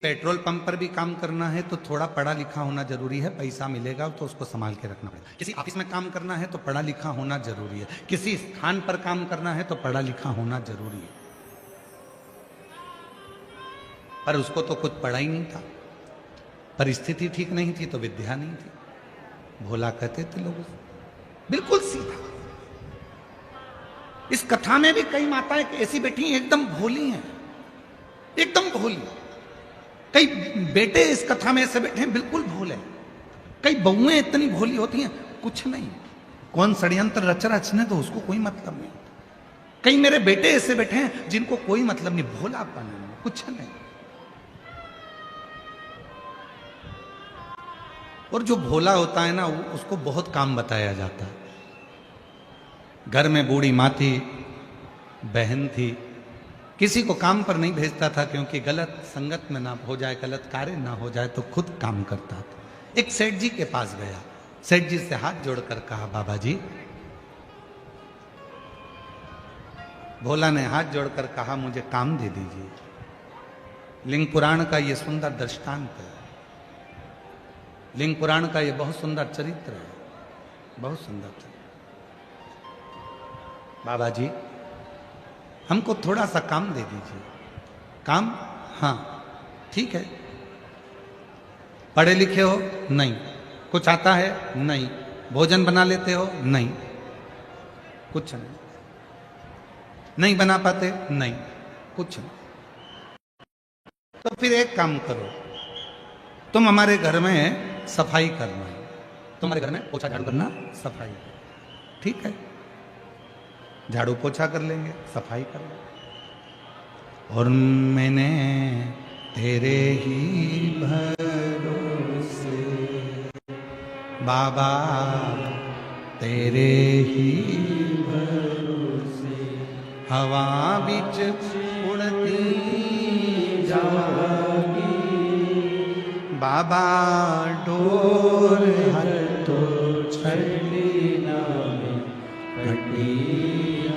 पेट्रोल पंप पर भी काम करना है तो थोड़ा पढ़ा लिखा होना जरूरी है, पैसा मिलेगा तो उसको संभाल के रखना पड़ेगा। किसी ऑफिस में काम करना है तो पढ़ा लिखा होना जरूरी है, किसी स्थान पर काम करना है तो पढ़ा लिखा होना जरूरी है। पर उसको तो कुछ पढ़ा ही नहीं था, परिस्थिति ठीक नहीं थी तो विद्या नहीं थी। भोला कहते थे लोग, बिल्कुल सीधा। इस कथा में भी कई माताएं ऐसी बैठी एकदम भोली हैं, एकदम भोली। कई बेटे इस कथा में ऐसे बैठे हैं बिल्कुल भोले। कई बहुएं इतनी भोली होती हैं, कुछ नहीं, कौन षड्यंत्र रच रचने तो उसको कोई मतलब नहीं। कई मेरे बेटे ऐसे बैठे हैं जिनको कोई मतलब नहीं, भोलापन नहीं, कुछ नहीं। और जो भोला होता है ना, उसको बहुत काम बताया जाता है। घर में बूढ़ी माँ थी, बहन थी, किसी को काम पर नहीं भेजता था क्योंकि गलत संगत में ना हो जाए, गलत कार्य ना हो जाए, तो खुद काम करता था। एक सेठ जी के पास गया, सेठ जी से हाथ जोड़कर कहा, बाबा जी। भोला ने हाथ जोड़कर कहा, मुझे काम दे दीजिए। लिंग पुराण का ये सुंदर दृष्टांत है, लिंग पुराण का ये बहुत सुंदर चरित्र है, बहुत सुंदर चरित्र। बाबा जी हमको थोड़ा सा काम दे दीजिए। काम? हाँ ठीक है। पढ़े लिखे हो? नहीं। कुछ आता है? नहीं। भोजन बना लेते हो? नहीं, कुछ नहीं। नहीं बना पाते? नहीं, कुछ नहीं। तो फिर एक काम करो, तुम हमारे घर में सफाई करना, तुम्हारे घर में पोछा झाड़ू करना, सफाई, ठीक है? झाड़ू पोछा कर लेंगे, सफाई कर लेंगे। और मैंने तेरे ही भरोसे बाबा, तेरे ही भरोसे हवा बिच उड़ती जागी बाबा, डोर हर तो छड़ी नामे कटी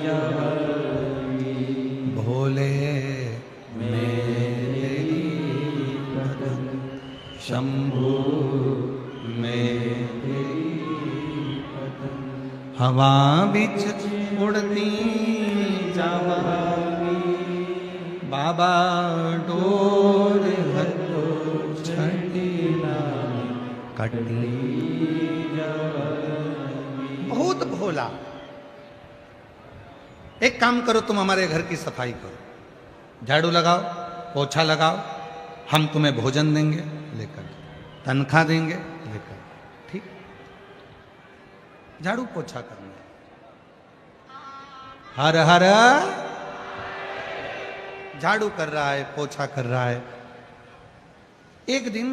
जागी भोले मेरी बदन शंभू मेरी बदन हवा बिच उड़ती जागी बाबा, डोर हर तो छड़ी नामे कटी जागी। बहुत भोला। एक काम करो, तुम हमारे घर की सफाई करो, झाड़ू लगाओ, पोछा लगाओ, हम तुम्हें भोजन देंगे लेकर, तनख्वाह देंगे लेकर, ठीक? झाड़ू पोछा करना। हर हर झाड़ू कर रहा है, पोछा कर रहा है। एक दिन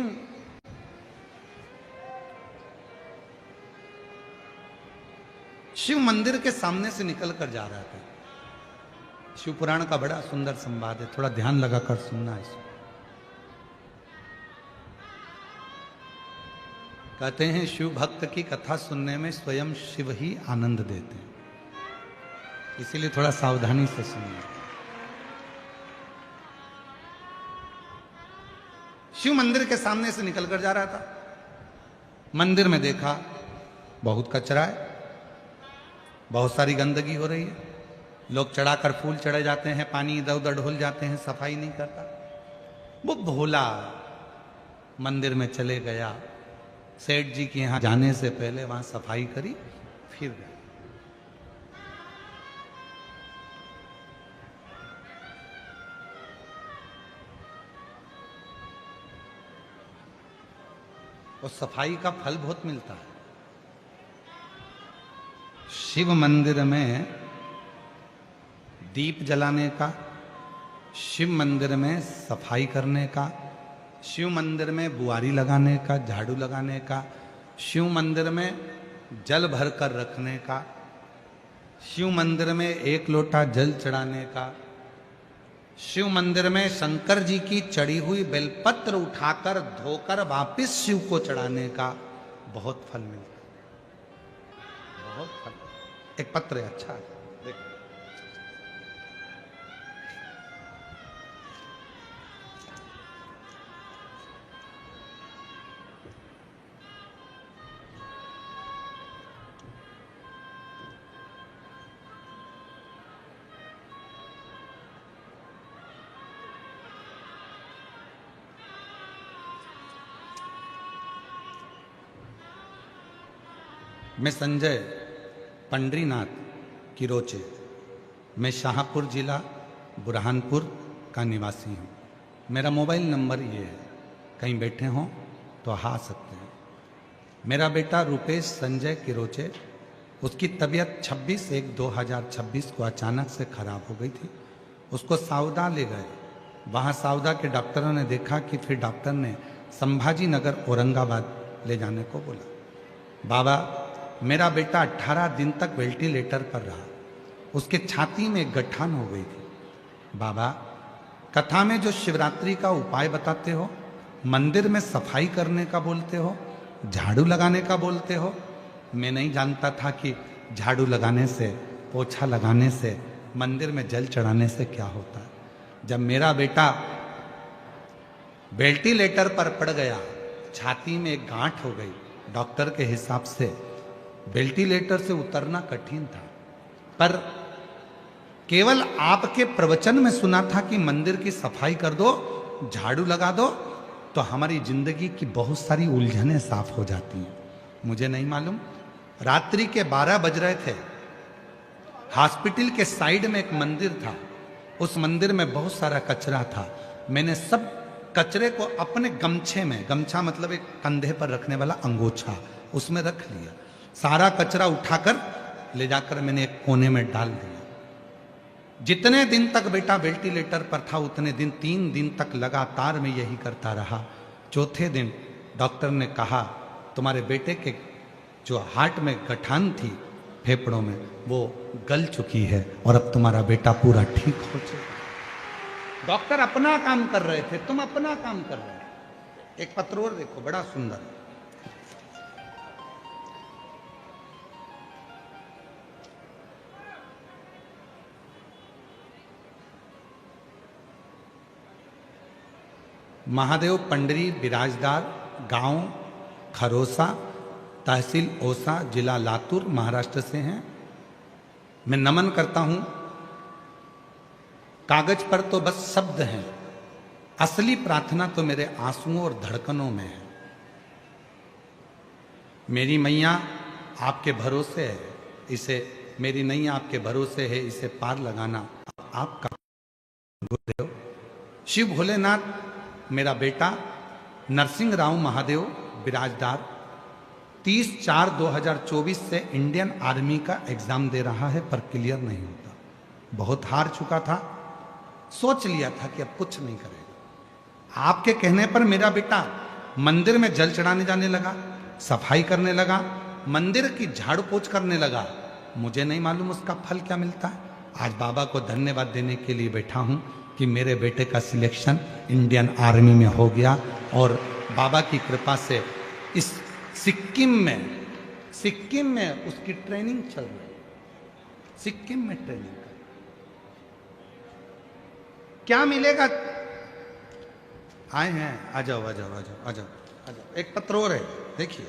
शिव मंदिर के सामने से निकल कर जा रहा था। शिव पुराण का बड़ा सुंदर संवाद है, थोड़ा ध्यान लगाकर सुनना इसको। कहते हैं शिव भक्त की कथा सुनने में स्वयं शिव ही आनंद देते हैं, इसीलिए थोड़ा सावधानी से सुनिए। शिव मंदिर के सामने से निकलकर जा रहा था। मंदिर में देखा बहुत कचरा है, बहुत सारी गंदगी हो रही है, लोग चढ़ाकर फूल चढ़े जाते हैं, पानी इधर उधर ढुल जाते हैं, सफाई नहीं करता। वो भोला मंदिर में चले गया, सेठ जी के यहां जाने से पहले वहां सफाई करी, फिर गया। और सफाई का फल बहुत मिलता है। शिव मंदिर में दीप जलाने का, शिव मंदिर में सफाई करने का, शिव मंदिर में बुआरी लगाने का, झाड़ू लगाने का, शिव मंदिर में जल भर कर रखने का, शिव मंदिर में एक लोटा जल चढ़ाने का, शिव मंदिर में शंकर जी की चढ़ी हुई बेलपत्र उठाकर धोकर वापिस शिव को चढ़ाने का बहुत फल मिलता है, बहुत फल। एक पत्र है, अच्छा है, देखो। मैं संजय पंडरीनाथ किरोचे, मैं शाहपुर जिला बुरहानपुर का निवासी हूँ। मेरा मोबाइल नंबर ये है, कहीं बैठे हों तो आ सकते हैं। मेरा बेटा रुपेश संजय किरोचे, उसकी तबीयत 26/1/2026 को अचानक से खराब हो गई थी। उसको सावदा ले गए, वहाँ सावदा के डॉक्टरों ने देखा कि फिर डॉक्टर ने संभाजी नगर औरंगाबाद ले जाने को बोला। बाबा, मेरा बेटा 18 दिन तक वेंटिलेटर पर रहा, उसके छाती में गठान हो गई थी। बाबा, कथा में जो शिवरात्रि का उपाय बताते हो, मंदिर में सफाई करने का बोलते हो, झाड़ू लगाने का बोलते हो, मैं नहीं जानता था कि झाड़ू लगाने से, पोछा लगाने से, मंदिर में जल चढ़ाने से क्या होता है। जब मेरा बेटा वेंटिलेटर पर पड़ गया, छाती में एक गांठ हो गई, डॉक्टर के हिसाब से वेंटिलेटर से उतरना कठिन था, पर केवल आपके प्रवचन में सुना था कि मंदिर की सफाई कर दो, झाड़ू लगा दो, तो हमारी जिंदगी की बहुत सारी उलझनें साफ हो जाती हैं। मुझे नहीं मालूम रात्रि के 12 बज रहे थे। हॉस्पिटल के साइड में एक मंदिर था, उस मंदिर में बहुत सारा कचरा था। मैंने सब कचरे को अपने गमछे में, गमछा मतलब एक कंधे पर रखने वाला अंगोछा, उसमें रख लिया। सारा कचरा उठाकर ले जाकर मैंने एक कोने में डाल दिया। जितने दिन तक बेटा वेंटिलेटर पर था उतने दिन, 3 दिन तक लगातार मैं यही करता रहा। चौथे दिन डॉक्टर ने कहा तुम्हारे बेटे के जो हार्ट में गठान थी फेफड़ों में वो गल चुकी है और अब तुम्हारा बेटा पूरा ठीक हो चुका। डॉक्टर अपना काम कर रहे थे, तुम अपना काम कर रहे थे। एक पत्र और देखो, बड़ा सुंदर। महादेव पंडरी बिराजदार, गांव खरोसा, तहसील ओसा, जिला लातूर, महाराष्ट्र से हैं। मैं नमन करता हूं। कागज पर तो बस शब्द हैं, असली प्रार्थना तो मेरे आंसुओं और धड़कनों में है। मेरी मैया आपके भरोसे है, इसे मेरी नैया आपके भरोसे है, इसे पार लगाना आपका गुरुदेव। शिव भोलेनाथ मेरा बेटा नरसिंह राव महादेव बिराजदार 30/4/2024 से इंडियन आर्मी का एग्जाम दे रहा है पर क्लियर नहीं होता। बहुत हार चुका था, सोच लिया था कि अब कुछ नहीं करेगा। आपके कहने पर मेरा बेटा मंदिर में जल चढ़ाने जाने लगा, सफाई करने लगा, मंदिर की झाड़ू पोछ करने लगा। मुझे नहीं मालूम उसका फल क्या मिलता है। आज बाबा को धन्यवाद देने के लिए बैठा हूं कि मेरे बेटे का सिलेक्शन इंडियन आर्मी में हो गया और बाबा की कृपा से इस सिक्किम में उसकी ट्रेनिंग चल रही है। सिक्किम में ट्रेनिंग क्या मिलेगा? आए हैं, आ जाओ आ जाओ आ जाओ आ जाओ आ जाओ। एक पत्र और है, देखिए।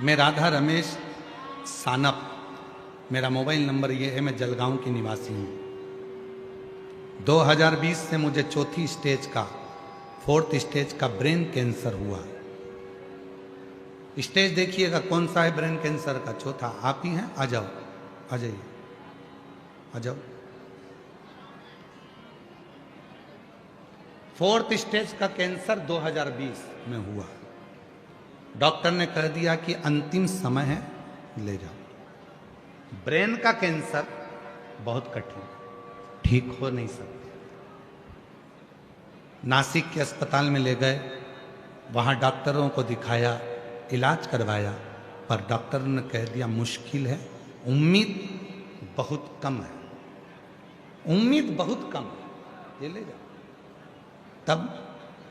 मैं राधा रमेश सानप, मेरा मोबाइल नंबर ये है, मैं जलगांव की निवासी हूँ। 2020 से मुझे 4थी स्टेज का, 4th स्टेज का ब्रेन कैंसर हुआ। स्टेज देखिएगा कौन सा है ब्रेन कैंसर का, 4था। आप ही हैं, आ जाओ, आ जाइए, आ जाओ। 4th स्टेज का कैंसर 2020 में हुआ। डॉक्टर ने कह दिया कि अंतिम समय है, ले जाओ। ब्रेन का कैंसर बहुत कठिन, ठीक हो नहीं सकते। नासिक के अस्पताल में ले गए, वहां डॉक्टरों को दिखाया, इलाज करवाया, पर डॉक्टर ने कह दिया मुश्किल है, उम्मीद बहुत कम है, उम्मीद बहुत कम है, ये ले जाओ। तब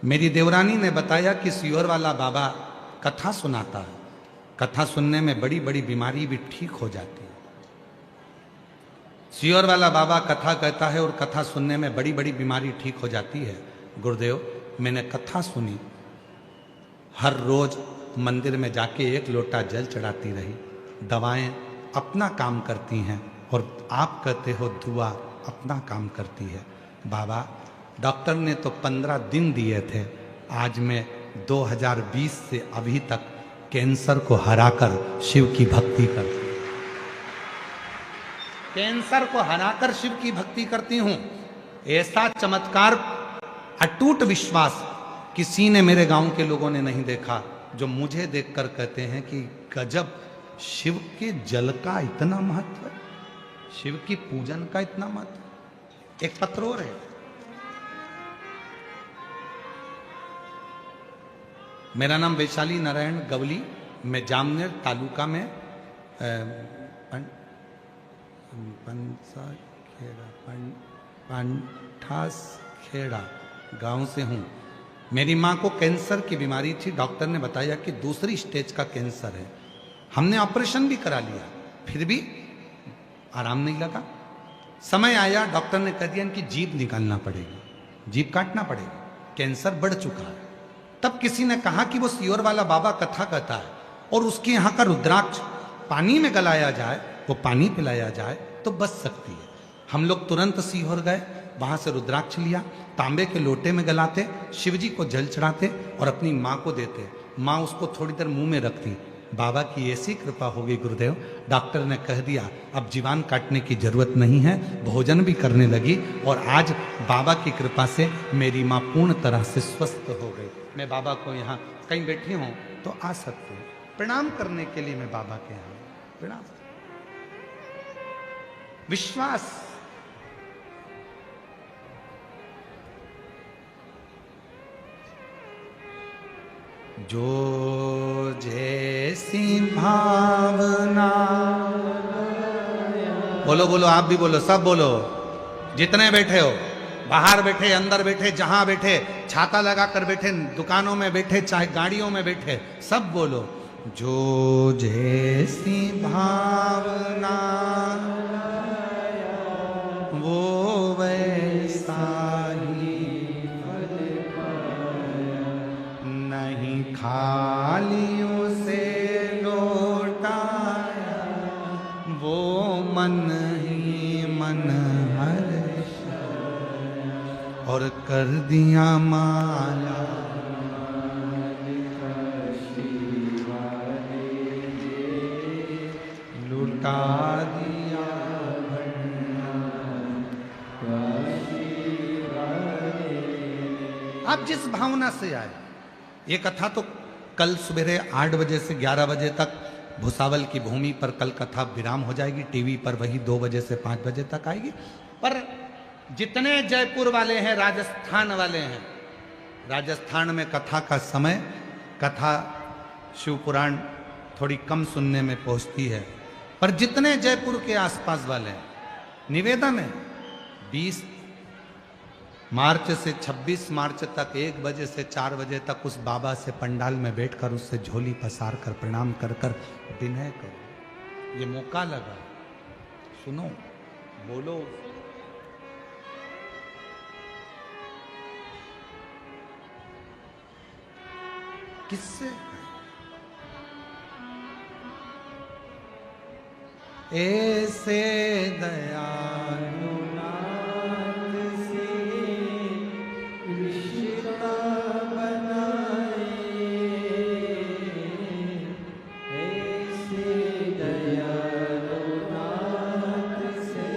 मेरी देवरानी ने बताया कि सियोर वाला बाबा कथा सुनाता है, कथा सुनने में बड़ी बड़ी बीमारी भी ठीक हो जाती है। सियोर वाला बाबा कथा कहता है और कथा सुनने में बड़ी बड़ी बीमारी ठीक हो जाती है। गुरुदेव, मैंने कथा सुनी, हर रोज मंदिर में जाके 1 लोटा जल चढ़ाती रही। दवाएं अपना काम करती हैं और आप कहते हो दुआ अपना काम करती है। बाबा, डॉक्टर ने तो 15 दिन दिए थे, आज मैं 2020 से अभी तक कैंसर को हराकर शिव की भक्ति करती हूं। कैंसर को हराकर शिव की भक्ति करती हूं। ऐसा चमत्कार, अटूट विश्वास किसी ने मेरे गांव के लोगों ने नहीं देखा, जो मुझे देखकर कहते हैं कि गजब, शिव के जल का इतना महत्व है, शिव की पूजन का इतना महत्व। एक पत्र और है, मेरा नाम वैशाली नारायण गवली, मैं जामनेर तालुका में पंठास खेड़ा गांव से हूँ। मेरी माँ को कैंसर की बीमारी थी, डॉक्टर ने बताया कि दूसरी स्टेज का कैंसर है। हमने ऑपरेशन भी करा लिया, फिर भी आराम नहीं लगा। समय आया, डॉक्टर ने कह दिया कि जीभ निकालना पड़ेगा, जीभ काटना पड़ेगा, कैंसर बढ़ चुका है। तब किसी ने कहा कि वो सीहोर वाला बाबा कथा कहता है और उसके यहाँ का रुद्राक्ष पानी में गलाया जाए, वो पानी पिलाया जाए तो बच सकती है। हम लोग तुरंत सीहोर गए, वहां से रुद्राक्ष लिया, तांबे के लोटे में गलाते, शिव जी को जल चढ़ाते और अपनी माँ को देते। माँ उसको थोड़ी देर मुंह में रखती। बाबा की ऐसी कृपा हो गई गुरुदेव, डॉक्टर ने कह दिया अब जीवान काटने की जरूरत नहीं है, भोजन भी करने लगी और आज बाबा की कृपा से मेरी माँ पूर्ण तरह से स्वस्थ हो गई। मैं बाबा को यहाँ कहीं बैठी हूँ तो आ सकते हैं, प्रणाम करने के लिए मैं बाबा के यहाँ प्रणाम। विश्वास, जो जैसी भावना, बोलो बोलो, आप भी बोलो, सब बोलो, जितने बैठे हो, बाहर बैठे, अंदर बैठे, जहां बैठे, छाता लगा कर बैठे, दुकानों में बैठे, चाहे गाड़ियों में बैठे, सब बोलो, जो जैसी भावना वो वैसा ही नहीं, खालियों से लौटाया वो मन ही मन हर्ष और कर दिया माला लुटा दिया। आप जिस भावना से आए, ये कथा तो कल सवेरे 8 बजे से 11 बजे तक भुसावल की भूमि पर कल कथा विराम हो जाएगी, टीवी पर वही 2 बजे से 5 बजे तक आएगी। पर जितने जयपुर वाले हैं, राजस्थान वाले हैं, राजस्थान में कथा का समय, कथा शिव पुराण थोड़ी कम सुनने में पहुंचती है, पर जितने जयपुर के आसपास वाले हैं, निवेदन है 20 मार्च से 26 मार्च तक 1 बजे से 4 बजे तक उस बाबा से पंडाल में बैठकर उससे झोली पसार कर प्रणाम कर कर विनय करो। ये मौका लगा, सुनो, बोलो। किससे? ऐसे दयालु नाथ से रिश्ता बनाए, ऐसे दयालु नाथ से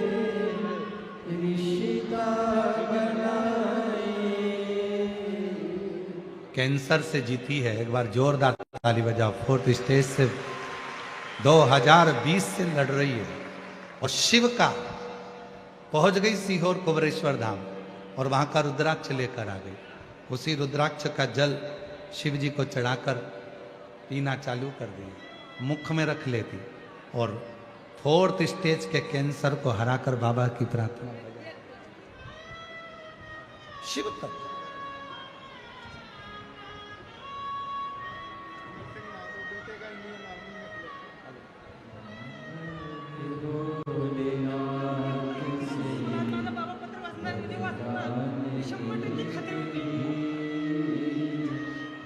रिश्ता बनाए। कैंसर से जीती है, एक बार जोरदार ताली बजाओ। 4th स्टेज से 2020 से लड़ रही है और शिव का पहुंच गई सीहोर कुबरेश्वर धाम और वहां का रुद्राक्ष लेकर आ गई। उसी रुद्राक्ष का जल शिव जी को चढ़ाकर पीना चालू कर दिया, मुख में रख लेती और 4th स्टेज के कैंसर को हराकर बाबा की प्रार्थना। शिव तक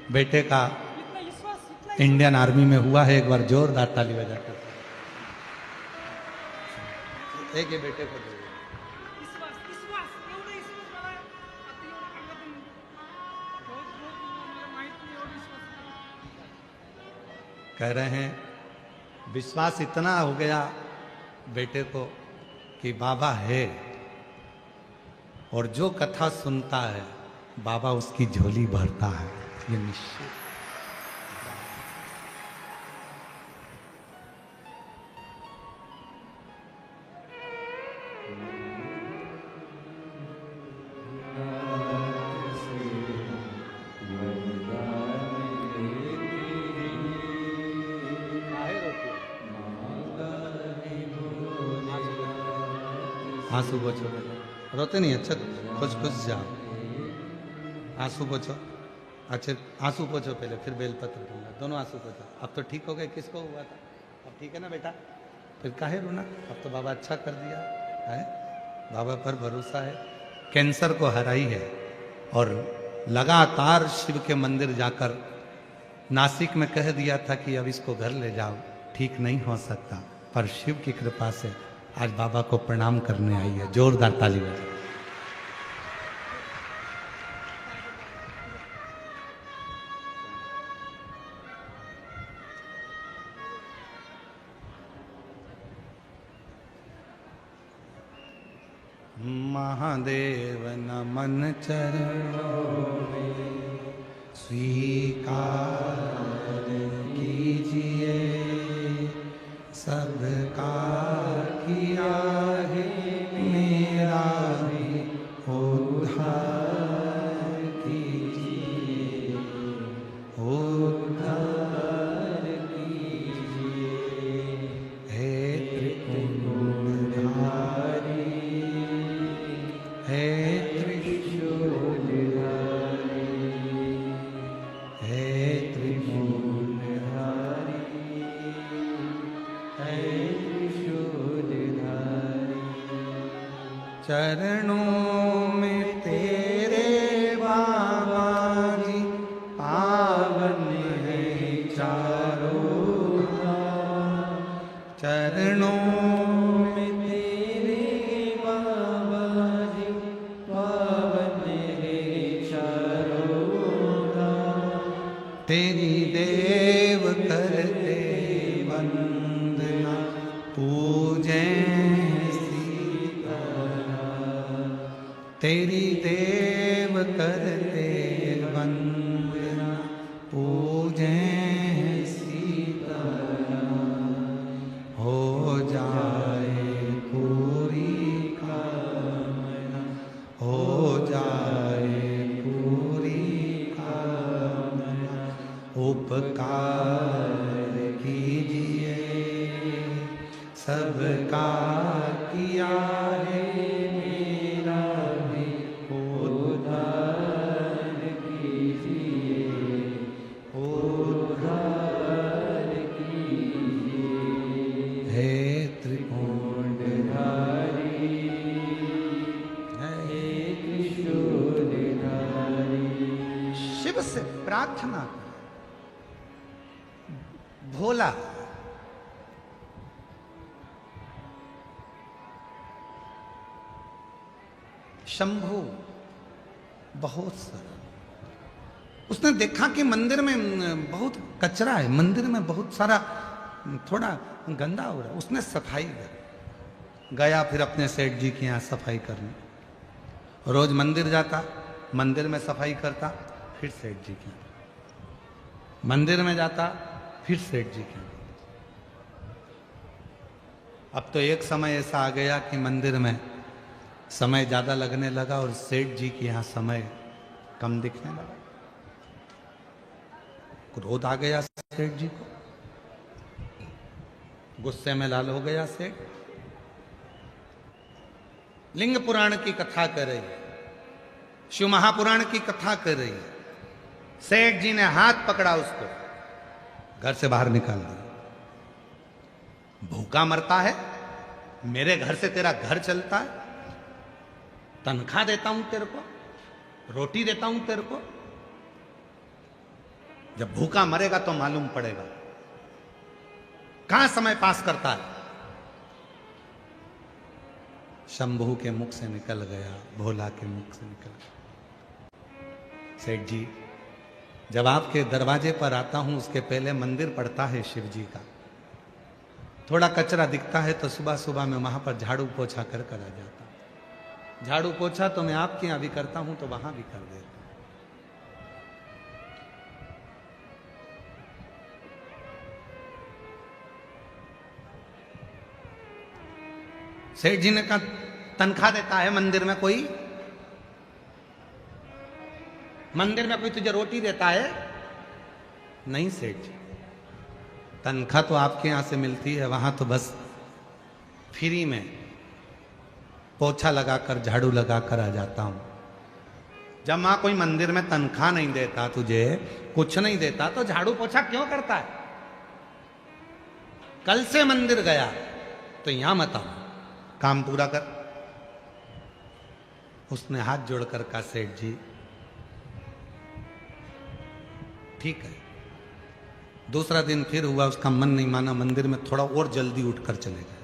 बेटे का इंडियन आर्मी में हुआ है, एक बार जोरदार ताली बजाकर। एक ये बेटे को कह रहे हैं विश्वास इतना हो गया बेटे को कि बाबा है और जो कथा सुनता है बाबा उसकी झोली भरता है, ये निश्चित। आंसू पोछो, रोते नहीं, अच्छा खुश खुश जाओ, आंसू पोछो। अच्छा आंसू पोछो पहले, फिर बेलपत्र दूंगा। दोनों आंसू पोछो। अब तो ठीक हो गए, किसको हुआ था? अब ठीक है ना बेटा? फिर काहे रोना? अब तो बाबा अच्छा कर दिया है, बाबा पर भरोसा है। कैंसर को हराई है और लगातार शिव के मंदिर जाकर नासिक में कह दिया था कि अब इसको घर ले जाओ, ठीक नहीं हो सकता, पर शिव की कृपा से आज बाबा को प्रणाम करने आई है। जोरदार ताली बजाओ। महादेव नमन चरणों में स्वीकार कीजिए, सबका किया है मेरा भी उद्धार कीजिए, उद्धार कीजिए। हे त्रिपुरधारी, हे त्रिशूलधारी, हे त्रिशूलधारी, हे त्रिशूलधारी। चरणों में तेरे बाबा जी पावन है चारों धाम। चरणों में तेरे बाबा जी पावन है चारों धाम। तेरी देव करते वंदना पूजे सीताराम। तेरी देव करते वंदना पूजे सीताराम। हो जाए पूरी कामना, हो जाए पूरी कामना। उपकार कीजिए, सबका किया है मेरा भी उद्धार कीजिए, उद्धार कीजिए। हे त्रिपुरधारी, हे त्रिशूलधारी। शिव से प्रार्थना करो। भोला शंभू बहुत सारा, उसने देखा कि मंदिर में बहुत कचरा है, मंदिर में बहुत सारा थोड़ा गंदा हो रहा है। उसने सफाई कर गया, फिर अपने सेठ जी के यहाँ सफाई करने। रोज मंदिर जाता, मंदिर में सफाई करता, फिर सेठ जी के यहाँ, मंदिर में जाता, फिर सेठ जी के यहाँ। अब तो एक समय ऐसा आ गया कि मंदिर में समय ज्यादा लगने लगा और सेठ जी के यहाँ समय कम दिखने लगा। क्रोध आ गया सेठ जी को, गुस्से में लाल हो गया सेठ। लिंग पुराण की कथा कर रही है, शिव महापुराण की कथा कर रही है। सेठ जी ने हाथ पकड़ा, उसको घर से बाहर निकाल दिया। भूखा मरता है, मेरे घर से तेरा घर चलता है, तनख्वाह देता हूं तेरे को, रोटी देता हूं तेरे को, जब भूखा मरेगा तो मालूम पड़ेगा। कहां समय पास करता है? शंभू के मुख से निकल गया, भोला के मुख से निकल गया। सेठ जी, जब आपके दरवाजे पर आता हूं उसके पहले मंदिर पड़ता है शिव जी का। थोड़ा कचरा दिखता है तो सुबह सुबह मैं वहां पर झाड़ू पोछा कर आ जाता। झाड़ू पोछा तो मैं आपके यहां भी करता हूं तो वहां भी कर देता। सेठ जी ने कहा, तनख्वाह देता है मंदिर में कोई? मंदिर में कोई तुझे रोटी देता है? नहीं सेठ जी, तनख्वाह तो आपके यहां से मिलती है, वहां तो बस फ्री में पोछा लगाकर झाड़ू लगाकर आ जाता हूं। जब वहां कोई मंदिर में तनख्वाह नहीं देता, तुझे कुछ नहीं देता, तो झाड़ू पोछा क्यों करता है? कल से मंदिर गया तो यहां मत आना, काम पूरा कर। उसने हाथ जोड़कर कहा, सेठ जी ठीक है। दूसरा दिन फिर हुआ, उसका मन नहीं माना, मंदिर में थोड़ा और जल्दी उठकर चले गए।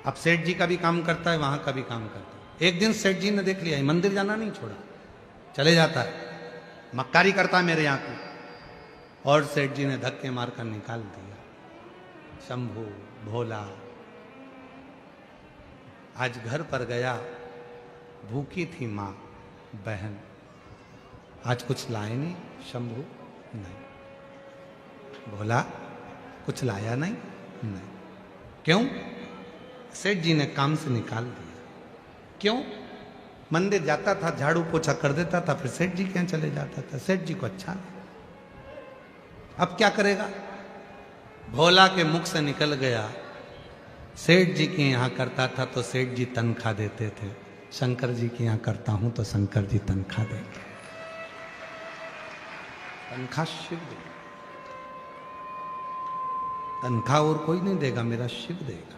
अब सेठ जी का भी काम करता है, वहां का भी काम करता है। एक दिन सेठ जी ने देख लिया, मंदिर जाना नहीं छोड़ा, चले जाता है, मक्कारी करता है मेरे यहां की। और सेठ जी ने धक्के मारकर निकाल दिया। शंभू भोला आज घर पर गया, भूखी थी मां बहन, आज कुछ लाए नहीं शंभू? नहीं। भोला कुछ लाया नहीं? नहीं। क्यों? सेठ जी ने काम से निकाल दिया। क्यों? मंदिर जाता था, झाड़ू पोछा कर देता था, फिर सेठ जी के यहाँ चले जाता था, सेठ जी को अच्छा नहीं। अब क्या करेगा? भोला के मुख से निकल गया, सेठ जी के यहाँ करता था तो सेठ जी तनख्वाह देते थे, शंकर जी के यहाँ करता हूं तो शंकर जी तनख्वाह देंगे। तनख्वाह शिव देगा, तनख्वाह और कोई नहीं देगा, मेरा शिव देगा।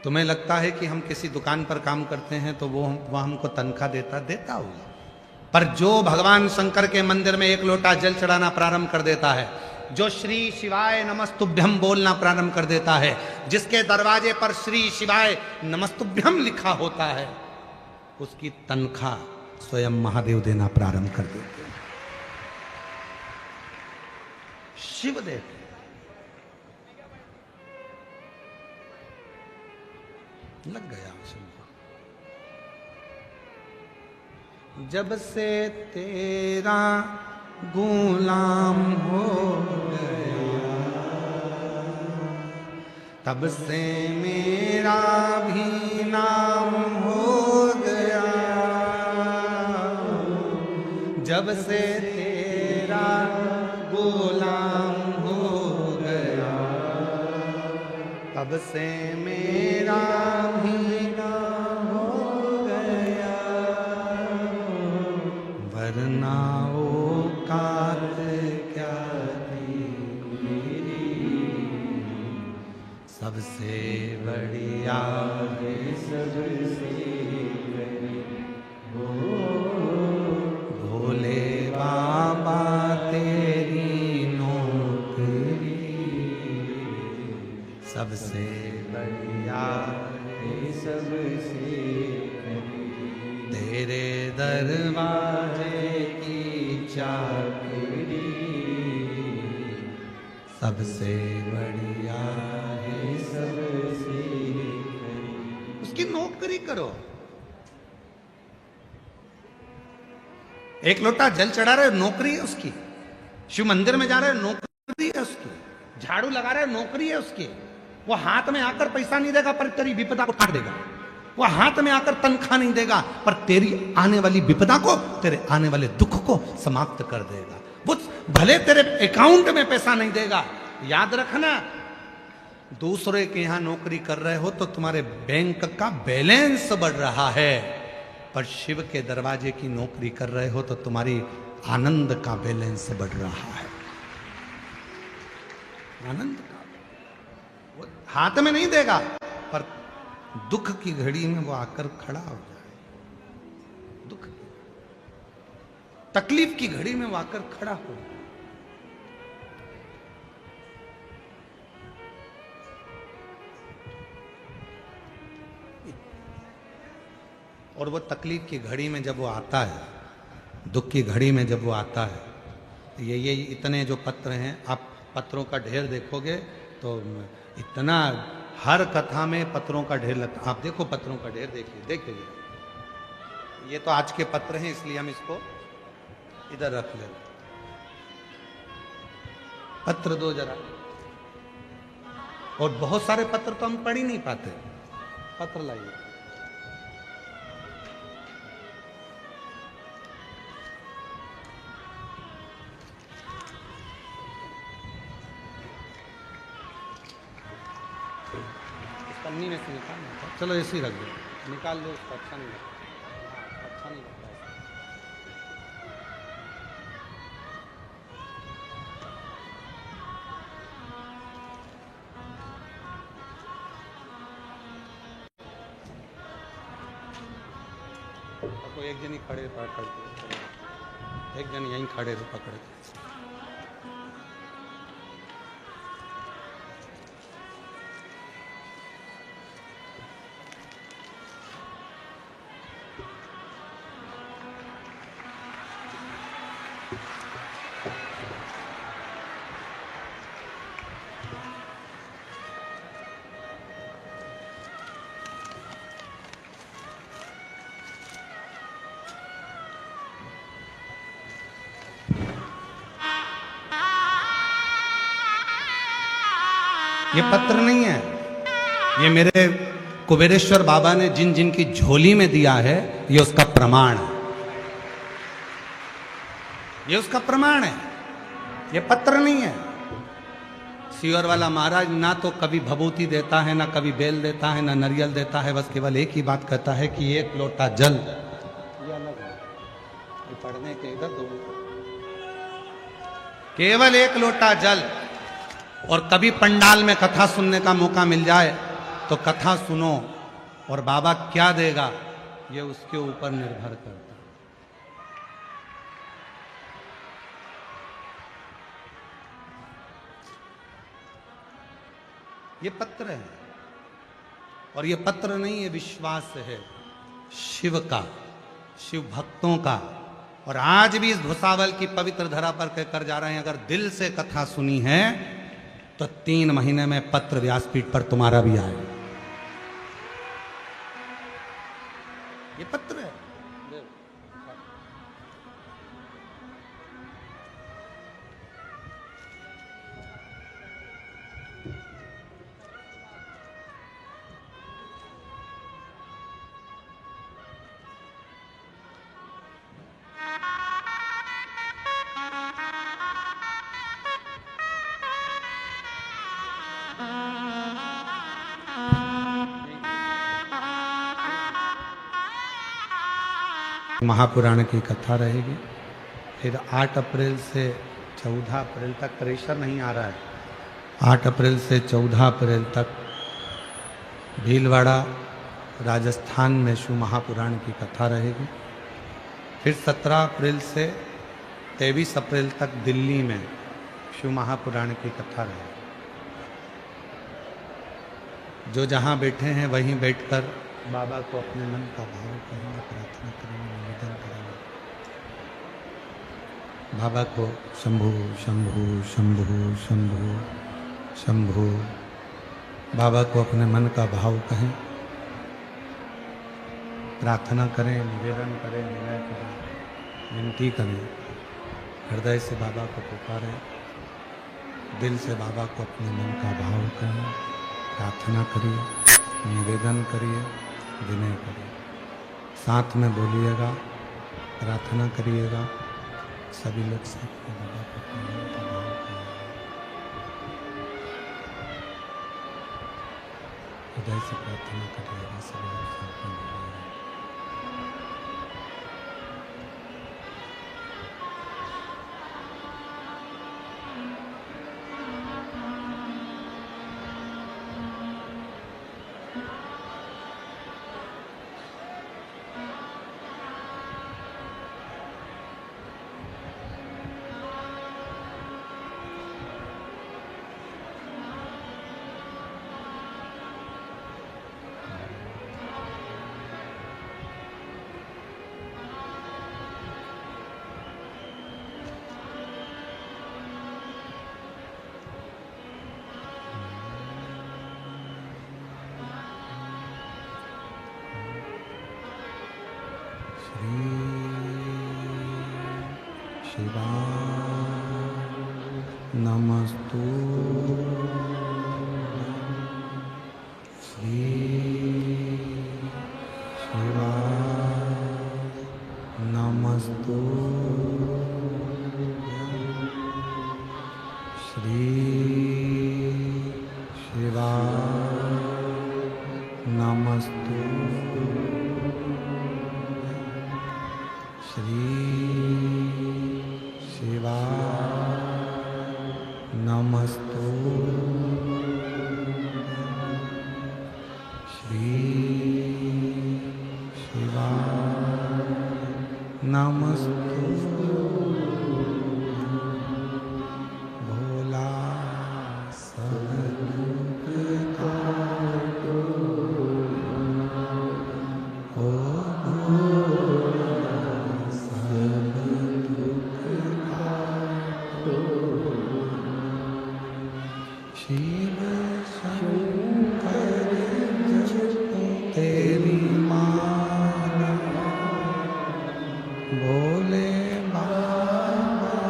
तुम्हें लगता है कि हम किसी दुकान पर काम करते हैं तो वो हमको तनख्वाह देता होगा, पर जो भगवान शंकर के मंदिर में एक लोटा जल चढ़ाना प्रारंभ कर देता है, जो श्री शिवाय नमस्तुभ्यम बोलना प्रारंभ कर देता है, जिसके दरवाजे पर श्री शिवाय नमस्तुभ्यम लिखा होता है, उसकी तनख्वाह स्वयं महादेव देना प्रारंभ कर देते हैं। शिव देते। लग गया शंभू। जब से तेरा गुलाम हो गया, तब से मेरा भी नाम हो गया। जब से तेरा गुलाम हो गया, तब से मेरा भी नाम हो गया। वरना औकात क्या थी मेरी, सबसे बढ़िया है सबसे बड़ी भोले बाबा तेरी नौकरी, सबसे बढ़िया है सबसे तेरे दरवाजे की चाकरी, सबसे बढ़िया है सबसे। उसकी नौकरी करो। एक लोटा जल चढ़ा रहे, नौकरी है उसकी। शिव मंदिर में जा रहे, नौकरी है उसकी। झाड़ू लगा रहे, नौकरी है उसकी। वो हाथ में आकर पैसा नहीं देगा पर तेरी विपदा को काट देगा। वो हाथ में आकर तनख्वाह नहीं देगा पर तेरी आने वाली विपदा को, तेरे आने वाले दुख को समाप्त कर देगा। वो भले तेरे अकाउंट में पैसा नहीं देगा, याद रखना, दूसरे के यहां नौकरी कर रहे हो तो तुम्हारे बैंक का बैलेंस बढ़ रहा है, पर शिव के दरवाजे की नौकरी कर रहे हो तो तुम्हारी आनंद का बैलेंस बढ़ रहा है। आनंद का वो हाथ में नहीं देगा पर दुख की घड़ी में वो आकर खड़ा हो जाए। दुख तकलीफ की घड़ी में वो आकर खड़ा हो। और वो तकलीफ की घड़ी में जब वो आता है, दुख की घड़ी में जब वो आता है, ये इतने जो पत्र हैं, आप पत्रों का ढेर देखोगे तो इतना, हर कथा में पत्रों का ढेर लगता। आप देखो पत्रों का ढेर, देखिए ये तो आज के पत्र हैं इसलिए हम इसको इधर रख ले। पत्र दो जरा। और बहुत सारे पत्र तो हम पढ़ ही नहीं पाते। पत्र लाइए। पन्नी में से निकालना था, चलो ऐसे ही रख दो, निकाल दो उसको, अच्छा नहीं लगता। अच्छा नहीं लगता है। तो एक जन ही खड़े पकड़ के, एक जन यहीं खड़े रहे पकड़ के। ये पत्र नहीं है, ये मेरे कुबेरेश्वर बाबा ने जिन जिन की झोली में दिया है, ये उसका प्रमाण है। ये उसका प्रमाण है, ये पत्र नहीं है। सीवर वाला महाराज ना तो कभी भभूति देता है, ना कभी बेल देता है, ना नारियल देता है, बस केवल एक ही बात कहता है कि एक लोटा जल। ये अलग है, ये पढ़ने के इधर दो, केवल एक लोटा जल। और कभी पंडाल में कथा सुनने का मौका मिल जाए तो कथा सुनो, और बाबा क्या देगा ये उसके ऊपर निर्भर करता है। ये पत्र है, और ये पत्र नहीं, ये विश्वास है शिव का, शिव भक्तों का। और आज भी इस भुसावल की पवित्र धरा पर कहकर जा रहे हैं, अगर दिल से कथा सुनी है तो 3 महीने में पत्र व्यासपीठ पर तुम्हारा भी आए। ये पत्र है। महापुराण की कथा रहेगी। फिर 8 अप्रैल से 14 अप्रैल तक, प्रेशर नहीं आ रहा है, 8 अप्रैल से 14 अप्रैल तक भीलवाड़ा राजस्थान में शिव महापुराण की कथा रहेगी। फिर 17 अप्रैल से 23 अप्रैल तक दिल्ली में शिव महापुराण की कथा रहेगी। जो जहाँ बैठे हैं वहीं बैठकर बाबा को अपने मन का भाव करेंगे, प्रार्थना करेंगे, निवेदन करेंगे। बाबा को शंभु शंभु शंभु शंभु शंभु, बाबा को अपने मन का भाव कहें, प्रार्थना करें, निवेदन करें, विनय करें, विनती करें, हृदय से बाबा को पुकारें, दिल से बाबा को अपने मन का भाव कहें, प्रार्थना करिए, निवेदन करिए, विनय करिए। साथ में बोलिएगा, प्रार्थना करिएगा, सभी लोग साथ में बाबा को अपने मन का भाव करें, हृदय से प्रार्थना करिएगा, सभी लोग साथ में बोलिएगा। शिवाय नमस्तु श्री शिवाय नमस्तु श्री शिवाय नमस्तु श्री शिवाय नमस्तुभ्यं श्री शिवाय नमस्तुभ्यं भोला सब दुख काटो ओ शिव शंकर जपो तेरी माला भोले बाबा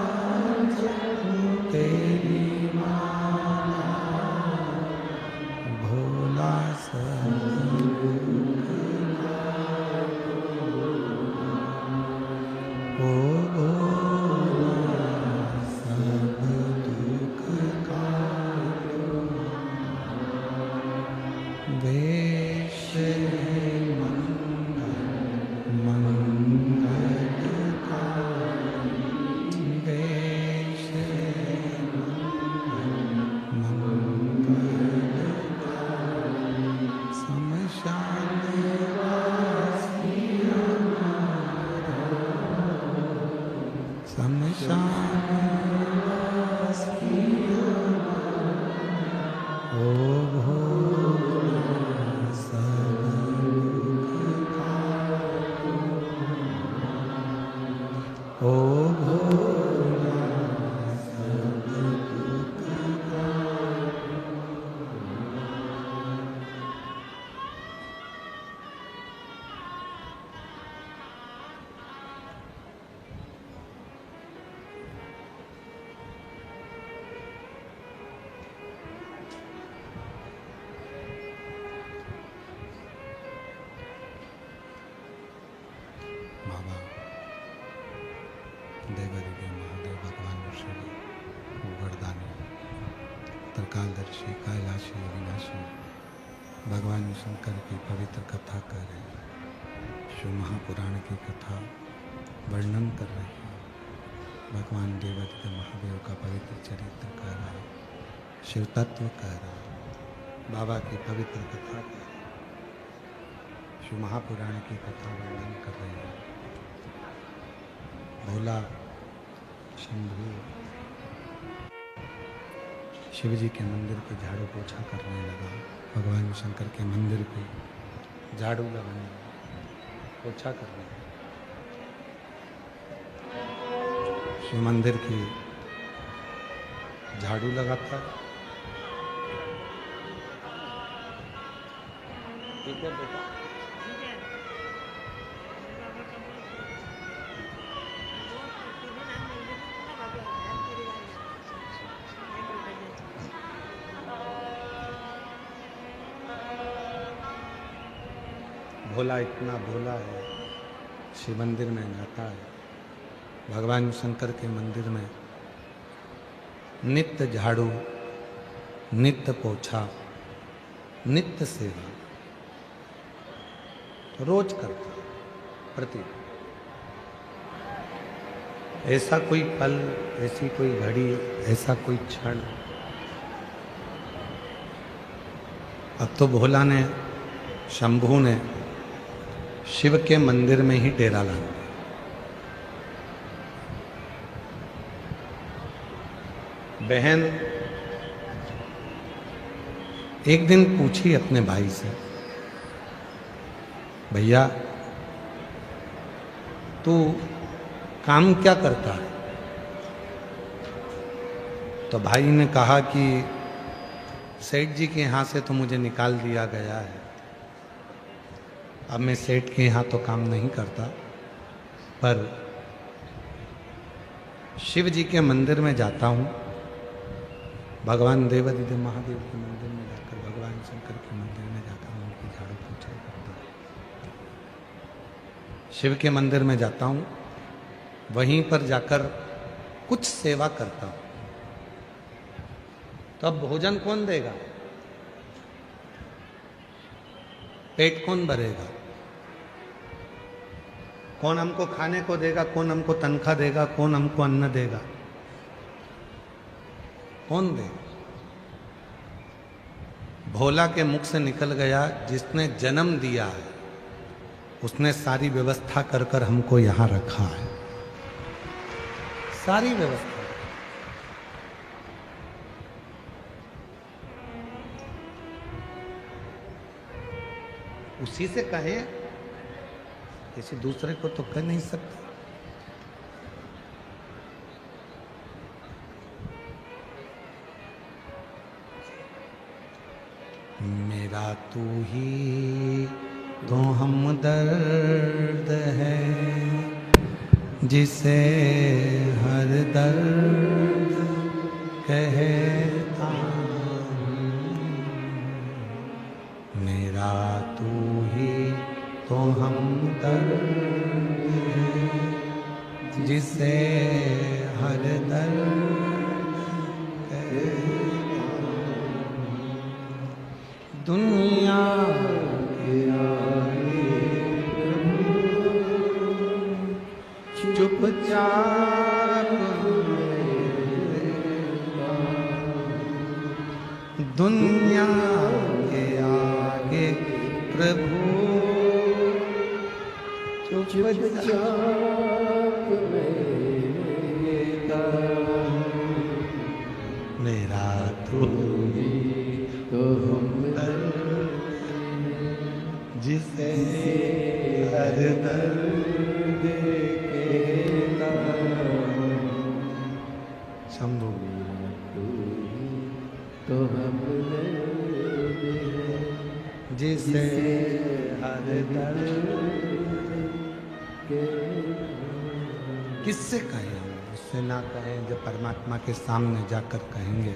जपो तेरी माला भोला सब दुख काटो ओ भोला सब दुख काटो वेश मंगलकारी वेश मंगलकारी शमशान वासी हमारा शमशान वासी हमारा ओ भोला सब दुख काटो ओ भोला सब दुख काटो बाबा देवादिदेव महादेव भगवान ऋषि वरदानी त्रिकालदर्शी कैलाशी अविनाशी भगवान शंकर की पवित्र कथा कर रहे हैं। शिव महापुराण की कथा वर्णन कर रहे हैं। भगवान देवादिदेव महादेव का पवित्र चरित्र कर रहा है, शिव तत्व कर रहा है, बाबा की पवित्र कथा कर रहे हैं, शिव महापुराण की कथा वर्णन कर रहे हैं। भोला शंभू शिव जी के मंदिर पे झाड़ू पोछा करने लगा। भगवान शंकर के मंदिर पे झाड़ू लगाने लगा, पोछा करने लगा। शिव मंदिर की झाड़ू लगाता। ठीक है बेटा। भोला इतना भोला है, शिव मंदिर में जाता है। भगवान शंकर के मंदिर में नित्य झाड़ू, नित्य पोछा, नित्य सेवा रोज करता है, प्रति। ऐसा कोई पल, ऐसी कोई घड़ी, ऐसा कोई क्षण अब तो भोला ने, शंभू ने शिव के मंदिर में ही डेरा ला दिया। बहन एक दिन पूछी अपने भाई से, भैया तू काम क्या करता है? तो भाई ने कहा कि सेठ जी के यहाँ से तो मुझे निकाल दिया गया है, अब मैं सेठ के यहाँ तो काम नहीं करता, पर शिव जी के मंदिर में जाता हूँ। भगवान देवादिदेव महादेव के मंदिर में जाकर, भगवान शंकर के मंदिर में जाकर उनकी झाड़ू पोछा करता हूँ। शिव के मंदिर में जाता हूँ, वहीं पर जाकर कुछ सेवा करता हूँ। तो अब भोजन कौन देगा? पेट कौन भरेगा? कौन हमको खाने को देगा, कौन हमको तनख्वाह देगा, कौन हमको अन्न देगा, कौन देगा? भोला के मुख से निकल गया, जिसने जन्म दिया है उसने सारी व्यवस्था कर कर हमको यहां रखा है, सारी व्यवस्था। उसी से कहे, किसी दूसरे को तो कह नहीं सकते। मेरा तू ही तो हमदर्द है, जिसे हर दर्द कहता हूँ। मेरा तू ही तो हमदर्द है, जिसे हर दर्द दुनिया के आगे चुपचाप, दुनिया के आगे प्रभु चुपचाप मेरा तू तो जिसे हर दर्द कहता शंभू तो जिसे हर दर्द किससे कहें हम? उससे ना कहें, जब परमात्मा के सामने जाकर कहेंगे।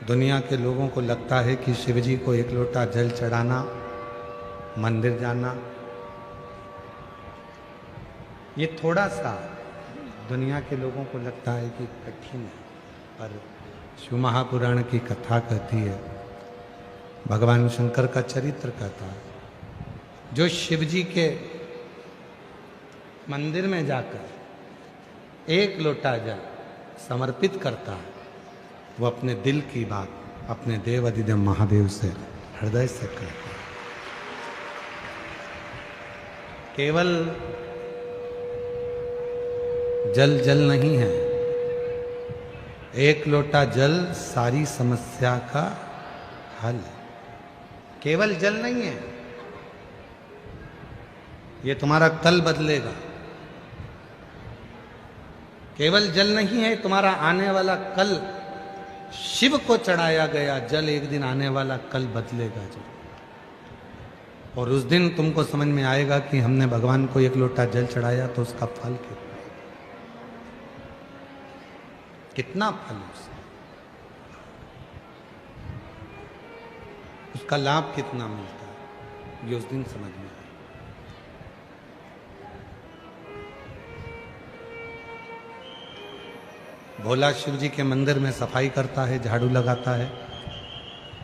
दुनिया के लोगों को लगता है कि शिवजी को एक लोटा जल चढ़ाना, मंदिर जाना, ये थोड़ा सा दुनिया के लोगों को लगता है कि कठिन है, पर शिव महापुराण की कथा कहती है, भगवान शंकर का चरित्र कहता है, जो शिवजी के मंदिर में जाकर एक लोटा जल समर्पित करता है, वो अपने दिल की बात अपने देव अधिदेव महादेव से हृदय से कहता है। केवल जल जल नहीं है, एक लोटा जल सारी समस्या का हल है। केवल जल नहीं है, ये तुम्हारा कल बदलेगा। केवल जल नहीं है, तुम्हारा आने वाला कल, शिव को चढ़ाया गया जल एक दिन आने वाला कल बदलेगा जो, और उस दिन तुमको समझ में आएगा कि हमने भगवान को एक लोटा जल चढ़ाया तो उसका फल कितना फल है, उसका लाभ कितना मिलता है, ये उस दिन समझ में आएगा। भोला शिव जी के मंदिर में सफाई करता है, झाड़ू लगाता है,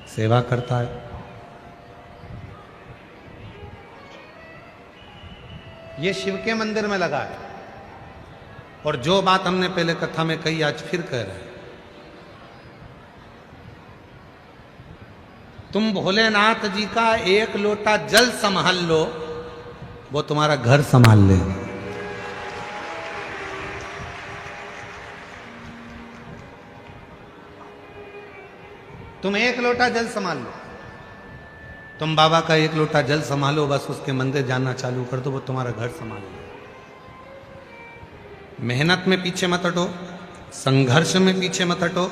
सेवा करता है। ये शिव के मंदिर में लगा है। और जो बात हमने पहले कथा में कही, आज फिर कह रहे हैं, तुम भोलेनाथ जी का एक लोटा जल संभाल लो, वो तुम्हारा घर संभाल लेगा। तुम एक लोटा जल संभाल लो, तुम बाबा का एक लोटा जल संभालो, बस उसके मंदिर जाना चालू कर दो, वो तुम्हारा घर संभाल लो। मेहनत में पीछे मत हटो, संघर्ष में पीछे मत हटो।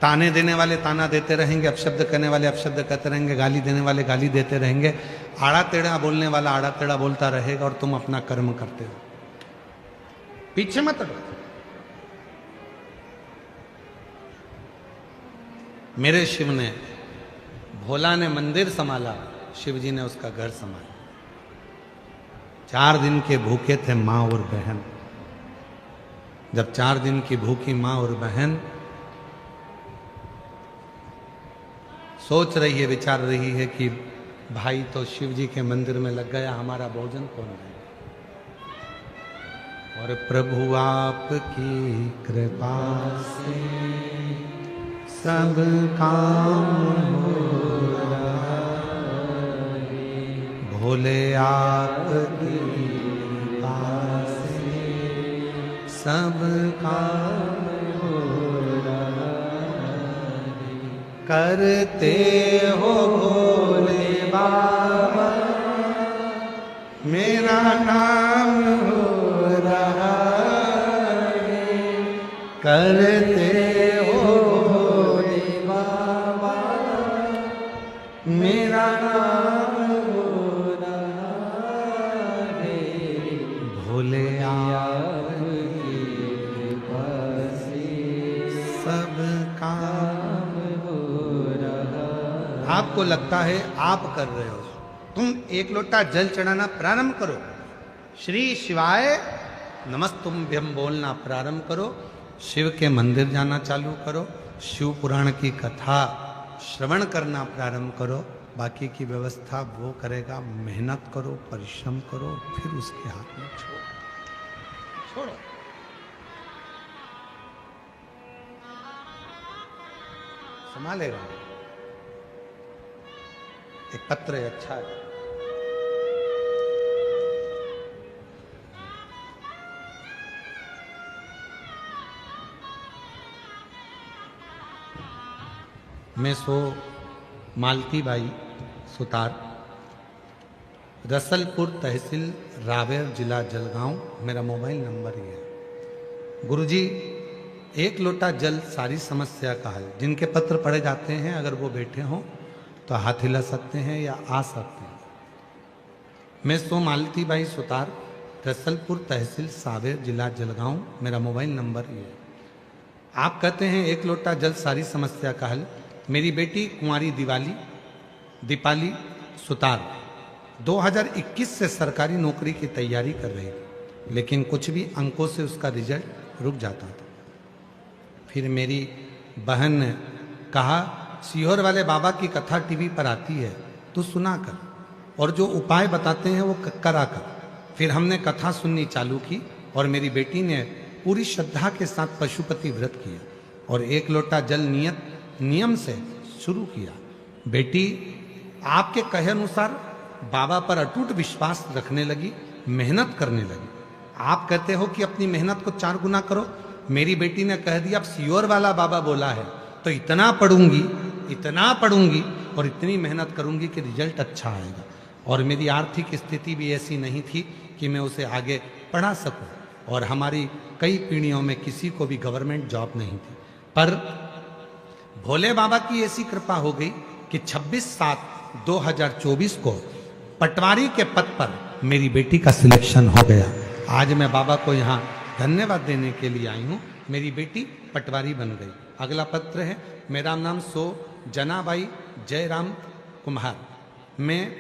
ताने देने वाले ताना देते रहेंगे, अपशब्द करने वाले अपशब्द कहते रहेंगे, गाली देने वाले गाली देते रहेंगे, आड़ा टेढ़ा बोलने वाला आड़ा टेढ़ा बोलता रहेगा, और तुम अपना कर्म करते हो। पीछे मत हटो। मेरे शिव ने, भोला ने मंदिर संभाला, शिव जी ने उसका घर संभाला। 4 दिन के भूखे थे माँ और बहन। जब 4 दिन की भूखी माँ और बहन सोच रही है, विचार रही है कि भाई तो शिव जी के मंदिर में लग गया, हमारा भोजन कौन है? और प्रभु आपकी कृपा से सब काम हो रहा है, भोले आपकी कृपा से सब काम हो रहा है। करते हो भोले बाबा मेरा नाम हो रहा है, करते हो भोले बाबा मेरा नाम हो रहा है, भोले आपकी कृपा से सब काम हो रहा है। आपको लगता है आप कर रहे हो, तुम एक लोटा जल चढ़ाना प्रारंभ करो, श्री शिवाय नमस्तुभ्यम बोलना प्रारंभ करो, शिव के मंदिर जाना चालू करो, शिव पुराण की कथा श्रवण करना प्रारंभ करो, बाकी की व्यवस्था वो करेगा। मेहनत करो, परिश्रम करो, फिर उसके हाथ में छोड़ो। संभालेगा। एक पत्र है, अच्छा है। मैं सो मालती बाई सुतार, रसलपुर तहसील रावेर जिला जलगांव, मेरा मोबाइल नंबर ये है। गुरुजी एक लोटा जल सारी समस्या का हल। जिनके पत्र पढ़े जाते हैं अगर वो बैठे हों तो हाथ हिला सकते हैं या आ सकते हैं। मैं सो मालती बाई सुतार, रसलपुर तहसील सावेर जिला जलगांव, मेरा मोबाइल नंबर ये है। आप कहते हैं एक लोटा जल सारी समस्या का हल। मेरी बेटी कुंवारी दीपाली सुतार 2021 से सरकारी नौकरी की तैयारी कर रही थी, लेकिन कुछ भी अंकों से उसका रिजल्ट रुक जाता था। फिर मेरी बहन ने कहा सीहोर वाले बाबा की कथा टीवी पर आती है, तो सुना कर, और जो उपाय बताते हैं वो करा कर। फिर हमने कथा सुननी चालू की और मेरी बेटी ने पूरी श्रद्धा के साथ पशुपति व्रत किया और एक लोटा जल नियम से शुरू किया। बेटी आपके कहे अनुसार बाबा पर अटूट विश्वास रखने लगी, मेहनत करने लगी। आप कहते हो कि अपनी मेहनत को 4 गुना करो। मेरी बेटी ने कह दिया अब सीहोर वाला बाबा बोला है तो इतना पढ़ूंगी और इतनी मेहनत करूंगी कि रिजल्ट अच्छा आएगा। और मेरी आर्थिक स्थिति भी ऐसी नहीं थी कि मैं उसे आगे पढ़ा सकूं, और हमारी कई पीढ़ियों में किसी को भी गवर्नमेंट जॉब नहीं थी। पर भोले बाबा की ऐसी कृपा हो गई कि 26/7/2024 को पटवारी के पद पर मेरी बेटी का सिलेक्शन हो गया। आज मैं बाबा को यहाँ धन्यवाद देने के लिए आई हूँ, मेरी बेटी पटवारी बन गई। अगला पत्र है, मेरा नाम सो जनाबाई जयराम कुम्हार, मैं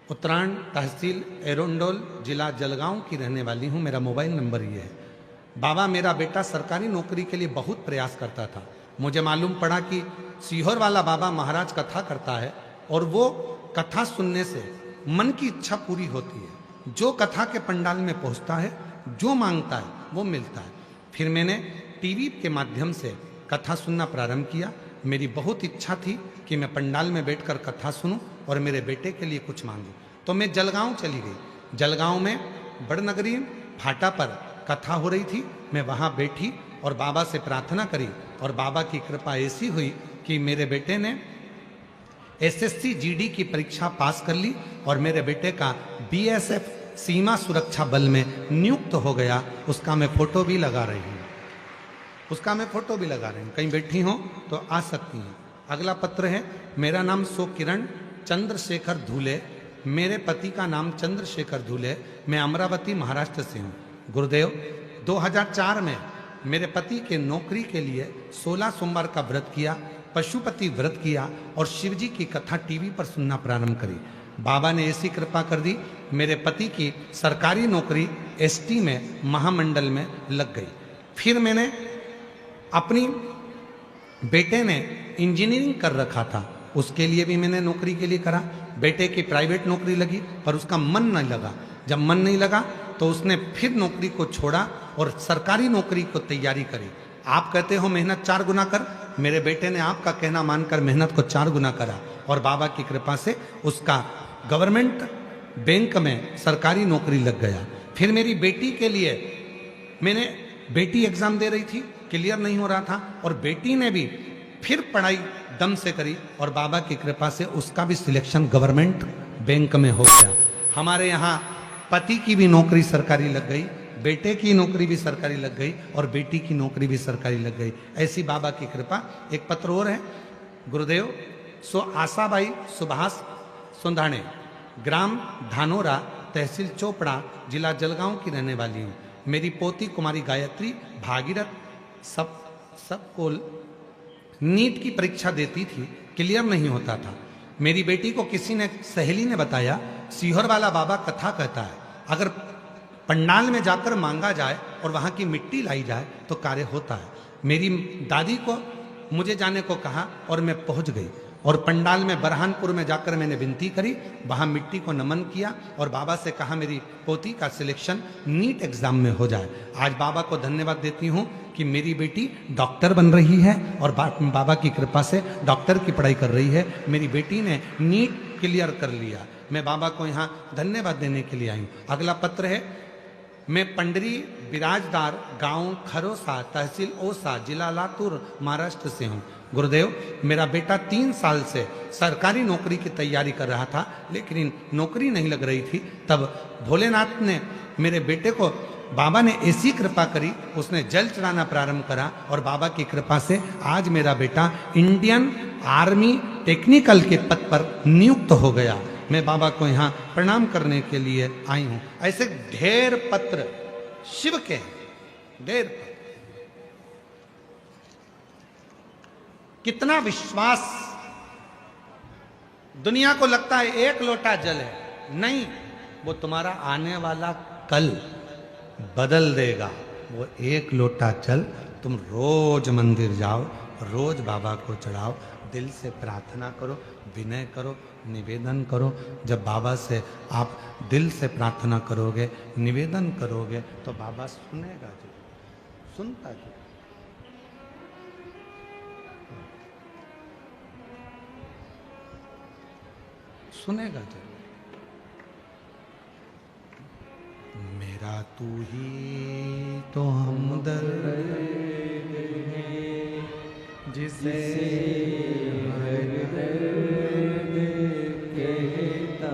उत्तरायण तहसील एरोंडोल जिला जलगांव की रहने वाली हूँ, मेरा मोबाइल नंबर ये है। बाबा मेरा बेटा सरकारी नौकरी के लिए बहुत प्रयास करता था। मुझे मालूम पड़ा कि सीहोर वाला बाबा महाराज कथा करता है और वो कथा सुनने से मन की इच्छा पूरी होती है। जो कथा के पंडाल में पहुंचता है, जो मांगता है वो मिलता है। फिर मैंने टीवी के माध्यम से कथा सुनना प्रारंभ किया। मेरी बहुत इच्छा थी कि मैं पंडाल में बैठकर कथा सुनूं और मेरे बेटे के लिए कुछ मांगूं। तो मैं जलगांव चली गई। जलगांव में बड़नगरी फाटा पर कथा हो रही थी। मैं वहाँ बैठी और बाबा से प्रार्थना करी और बाबा की कृपा ऐसी हुई कि मेरे बेटे ने एसएससी जीडी की परीक्षा पास कर ली और मेरे बेटे का बीएसएफ सीमा सुरक्षा बल में नियुक्त हो गया। उसका मैं फोटो भी लगा रही हूँ, कहीं बैठी हो तो आ सकती हैं। अगला पत्र है, मेरा नाम सो किरण चंद्रशेखर धूले, मेरे पति का नाम चंद्रशेखर धूले, मैं अमरावती महाराष्ट्र से हूँ। गुरुदेव 2004 में मेरे पति के नौकरी के लिए 16 सोमवार का व्रत किया, पशुपति व्रत किया और शिवजी की कथा टीवी पर सुनना प्रारंभ करी। बाबा ने ऐसी कृपा कर दी, मेरे पति की सरकारी नौकरी एसटी में महामंडल में लग गई। फिर मैंने अपनी बेटे ने इंजीनियरिंग कर रखा था, उसके लिए भी मैंने नौकरी के लिए करा। बेटे की प्राइवेट नौकरी लगी पर उसका मन नहीं लगा। जब मन नहीं लगा तो उसने फिर नौकरी को छोड़ा और सरकारी नौकरी को तैयारी करी। आप कहते हो मेहनत 4 गुना कर, मेरे बेटे ने आपका कहना मानकर मेहनत को 4 गुना करा और बाबा की कृपा से उसका गवर्नमेंट बैंक में सरकारी नौकरी लग गया। फिर मेरी बेटी के लिए मैंने बेटी एग्जाम दे रही थी, क्लियर नहीं हो रहा था और बेटी ने भी फिर पढ़ाई दम से करी और बाबा की कृपा से उसका भी सिलेक्शन गवर्नमेंट बैंक में हो गया। हमारे यहाँ पति की भी नौकरी सरकारी लग गई, बेटे की नौकरी भी सरकारी लग गई और बेटी की नौकरी भी सरकारी लग गई। ऐसी बाबा की कृपा। एक पत्र और है, गुरुदेव सो आशाबाई सुभाष सुंधाणे, ग्राम धानोरा, तहसील चोपड़ा, जिला जलगांव की रहने वाली हूँ। मेरी पोती कुमारी गायत्री भागीरथ सबको नीट की परीक्षा देती थी, क्लियर नहीं होता था। मेरी बेटी को किसी ने सहेली ने बताया सीहोर वाला बाबा कथा कहता है, अगर पंडाल में जाकर मांगा जाए और वहाँ की मिट्टी लाई जाए तो कार्य होता है। मेरी दादी को मुझे जाने को कहा और मैं पहुँच गई और पंडाल में बरहानपुर में जाकर मैंने विनती करी, वहाँ मिट्टी को नमन किया और बाबा से कहा मेरी पोती का सिलेक्शन नीट एग्जाम में हो जाए। आज बाबा को धन्यवाद देती हूँ कि मेरी बेटी डॉक्टर बन रही है और बाबा की कृपा से डॉक्टर की पढ़ाई कर रही है। मेरी बेटी ने नीट क्लियर कर लिया। मैं बाबा को यहाँ धन्यवाद देने के लिए आई हूँ। अगला पत्र है, मैं पंडरी बिराजदार, गांव खरोसा, तहसील ओसा, जिला लातूर, महाराष्ट्र से हूँ। गुरुदेव मेरा बेटा 3 साल से सरकारी नौकरी की तैयारी कर रहा था लेकिन नौकरी नहीं लग रही थी। तब भोलेनाथ ने मेरे बेटे को, बाबा ने ऐसी कृपा करी, उसने जल चढ़ाना प्रारंभ करा और बाबा की कृपा से आज मेरा बेटा इंडियन आर्मी टेक्निकल के पद पर नियुक्त हो गया। मैं बाबा को यहाँ प्रणाम करने के लिए आई हूँ। ऐसे ढेर पत्र शिव के हैं, ढेर पत्र। कितना विश्वास। दुनिया को लगता है 1 लोटा जल है, नहीं, वो तुम्हारा आने वाला कल बदल देगा। वो 1 लोटा जल तुम रोज मंदिर जाओ, रोज बाबा को चढ़ाओ, दिल से प्रार्थना करो, विनय करो, निवेदन करो। जब बाबा से आप दिल से प्रार्थना करोगे, निवेदन करोगे तो बाबा सुनेगा जी, सुनता जी। सुनेगा जरूर। मेरा तू ही तो हमदर्द है जिसे हर दर्द कहता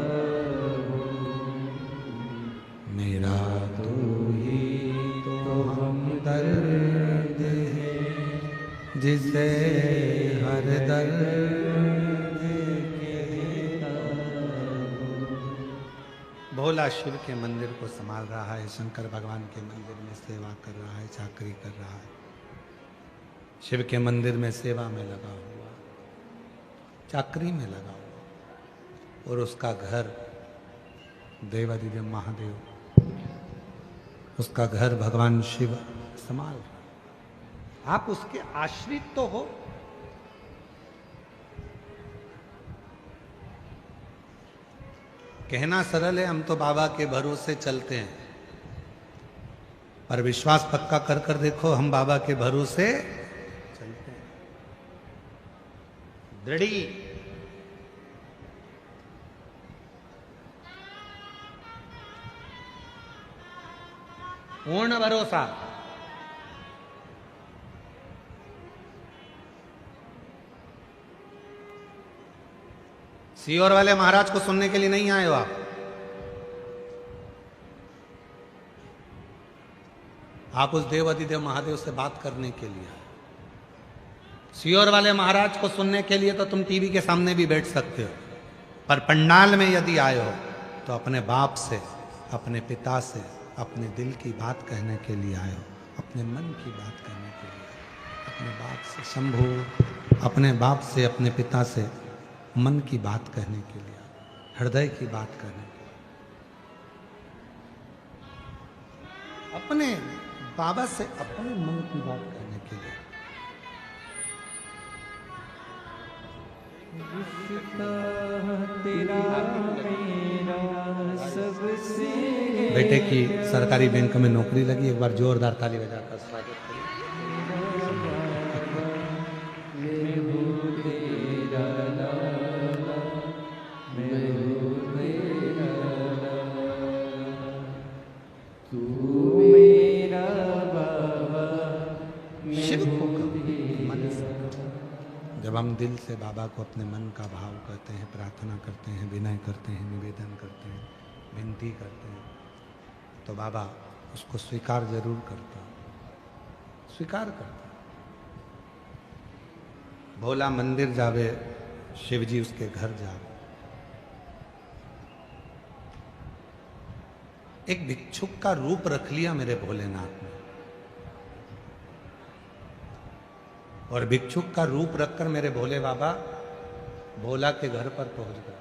हूँ। मेरा तू ही तो हमदर्द है जिसे हर दर्द। भोला शिव के मंदिर को संभाल रहा है, शंकर भगवान के मंदिर में सेवा कर रहा है, चाकरी कर रहा है, शिव के मंदिर में सेवा में लगा हुआ, चाकरी में लगा हुआ, और उसका घर देवादिदेव महादेव, उसका घर भगवान शिव संभाल रहा। आप उसके आश्रित तो हो। कहना सरल है, हम तो बाबा के भरोसे चलते हैं, पर विश्वास पक्का कर कर देखो, हम बाबा के भरोसे चलते हैं। दृढ़ी पूर्ण भरोसा। सीहोर वाले महाराज को सुनने के लिए नहीं आए हो आप उस देवादिदेव महादेव से बात करने के लिए आए। सीहोर वाले महाराज को सुनने के लिए तो तुम टीवी के सामने भी बैठ सकते हो, पर पंडाल में यदि आए हो तो अपने बाप से, अपने पिता से, अपने दिल की बात कहने के लिए आए हो, अपने मन की बात कहने के लिए, अपने बाप से शंभू, अपने बाप से, अपने पिता से मन की बात कहने के लिए, हृदय की बात करने के लिए, अपने बाबा से अपने मन की बात करने के लिए। जिसका तेरा मेरा सबसे बेटे की सरकारी बैंक में नौकरी लगी, एक बार जोरदार ताली बजाकर स्वागत करिए। मैं हूँ तेरा लाला, मैं हूँ तेरा लाला, तू मेरा बाबा, मैं शिव को हूँ मन से तेरा। जब हम दिल से बाबा को अपने मन का भाव कहते हैं, प्रार्थना करते हैं, विनय करते हैं, निवेदन करते हैं, विनती करते हैं, तो बाबा उसको स्वीकार जरूर करता, स्वीकार करता। भोला मंदिर जावे, शिव जी उसके घर जावे। एक भिक्षुक का रूप रख लिया मेरे भोलेनाथ ने, और भिक्षुक का रूप रखकर मेरे भोले बाबा भोला के घर पर पहुंच गए।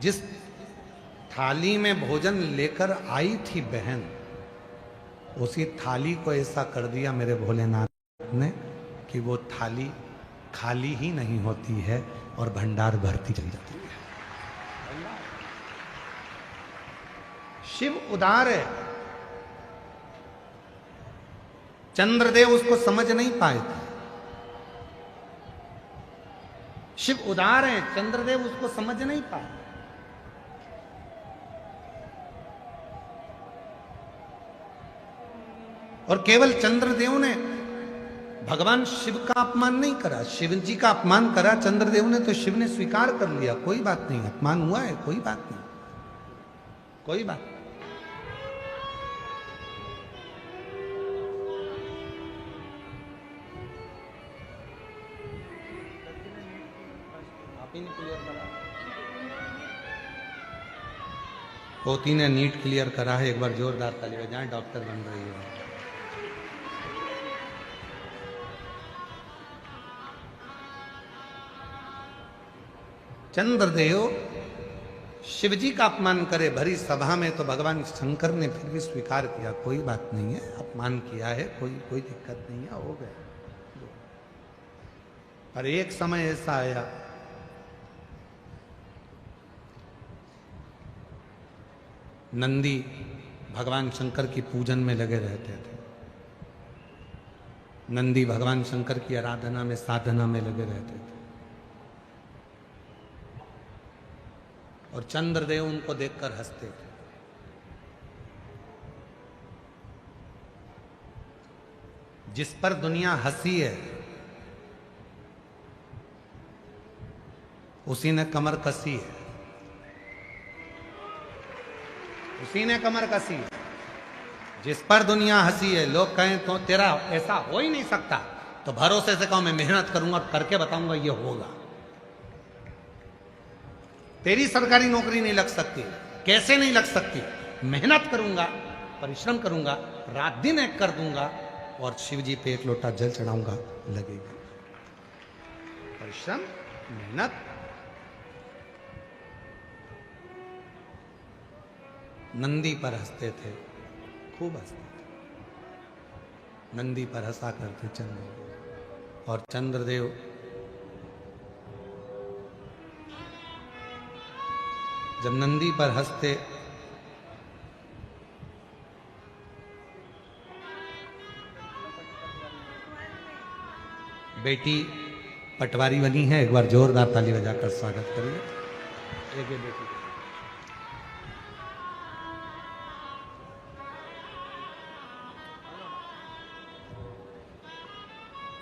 जिस थाली में भोजन लेकर आई थी बहन, उसी थाली को ऐसा कर दिया मेरे भोलेनाथ ने कि वो थाली खाली ही नहीं होती है और भंडार भरती चली जाती है। शिव उदार है। चंद्रदेव उसको समझ नहीं पाए थे। शिव उदार है, चंद्रदेव उसको समझ नहीं पाए। और केवल चंद्रदेव ने भगवान शिव का अपमान नहीं करा, शिव जी का अपमान करा चंद्रदेव ने, तो शिव ने स्वीकार कर लिया, कोई बात नहीं, अपमान हुआ है, कोई बात नहीं, कोई बात नहीं। पोती ने नीट क्लियर करा है, एक बार जोरदार ताली बजाएं, डॉक्टर बन रही है। चंद्रदेव शिवजी का अपमान करे भरी सभा में, तो भगवान शंकर ने फिर भी स्वीकार किया, कोई बात नहीं है, अपमान किया है, कोई दिक्कत नहीं है, हो गया। पर एक समय ऐसा आया, नंदी भगवान शंकर की पूजन में लगे रहते थे। नंदी भगवान शंकर की आराधना में, साधना में लगे रहते थे, और चंद्रदेव उनको देखकर हंसते थे। जिस पर दुनिया हंसी है, उसी ने कमर कसी है, उसी ने कमर कसी है। जिस पर दुनिया हंसी है, लोग कहें तो तेरा ऐसा हो ही नहीं सकता, तो भरोसे से कहो मैं मेहनत करूंगा और करके बताऊंगा ये होगा। तेरी सरकारी नौकरी नहीं लग सकती, कैसे नहीं लग सकती, मेहनत करूंगा, परिश्रम करूंगा, रात दिन एक कर दूंगा, और शिव जी पे एक लोटा जल चढ़ाऊंगा, लगेगा। परिश्रम, मेहनत। नंदी पर हंसते थे, खूब हंसते थे, नंदी पर हंसा करते चंद्रदेव। और चंद्रदेव जब नंदी पर हंसते, बेटी पटवारी बनी है, एक बार जोरदार ताली बजाकर स्वागत करिए। एक बेटी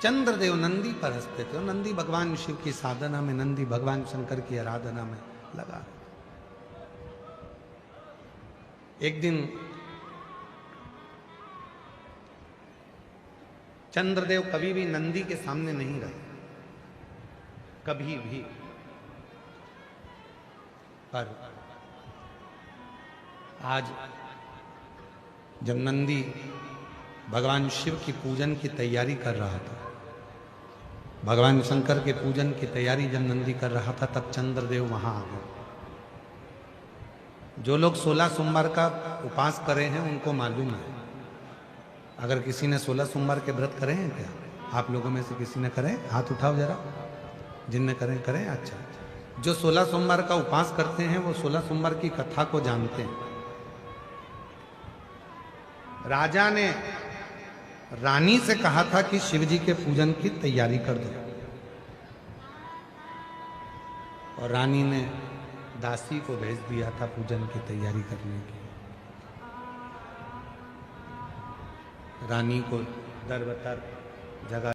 चंद्रदेव नंदी पर हंसते थे, और नंदी भगवान शिव की साधना में, नंदी भगवान शंकर की आराधना में लगा। एक दिन चंद्रदेव कभी भी नंदी के सामने नहीं रहे, कभी भी। पर आज जब नंदी भगवान शिव की पूजन की तैयारी कर रहा था, भगवान शंकर के पूजन की तैयारी जब नंदी कर रहा था, तब चंद्रदेव वहां आ गए। जो लोग 16 सोमवार का उपास करे हैं उनको मालूम है। अगर किसी ने 16 सोमवार के व्रत करे हैं क्या? आप लोगों में से किसी ने करे? हाथ उठाओ जरा, जिनने करें करें। अच्छा, जो 16 सोमवार का उपवास करते हैं वो 16 सोमवार की कथा को जानते हैं। राजा ने रानी से कहा था कि शिव जी के पूजन की तैयारी कर दो, और रानी ने दासी को भेज दिया था पूजन की तैयारी करने की। रानी को दर बतर जगह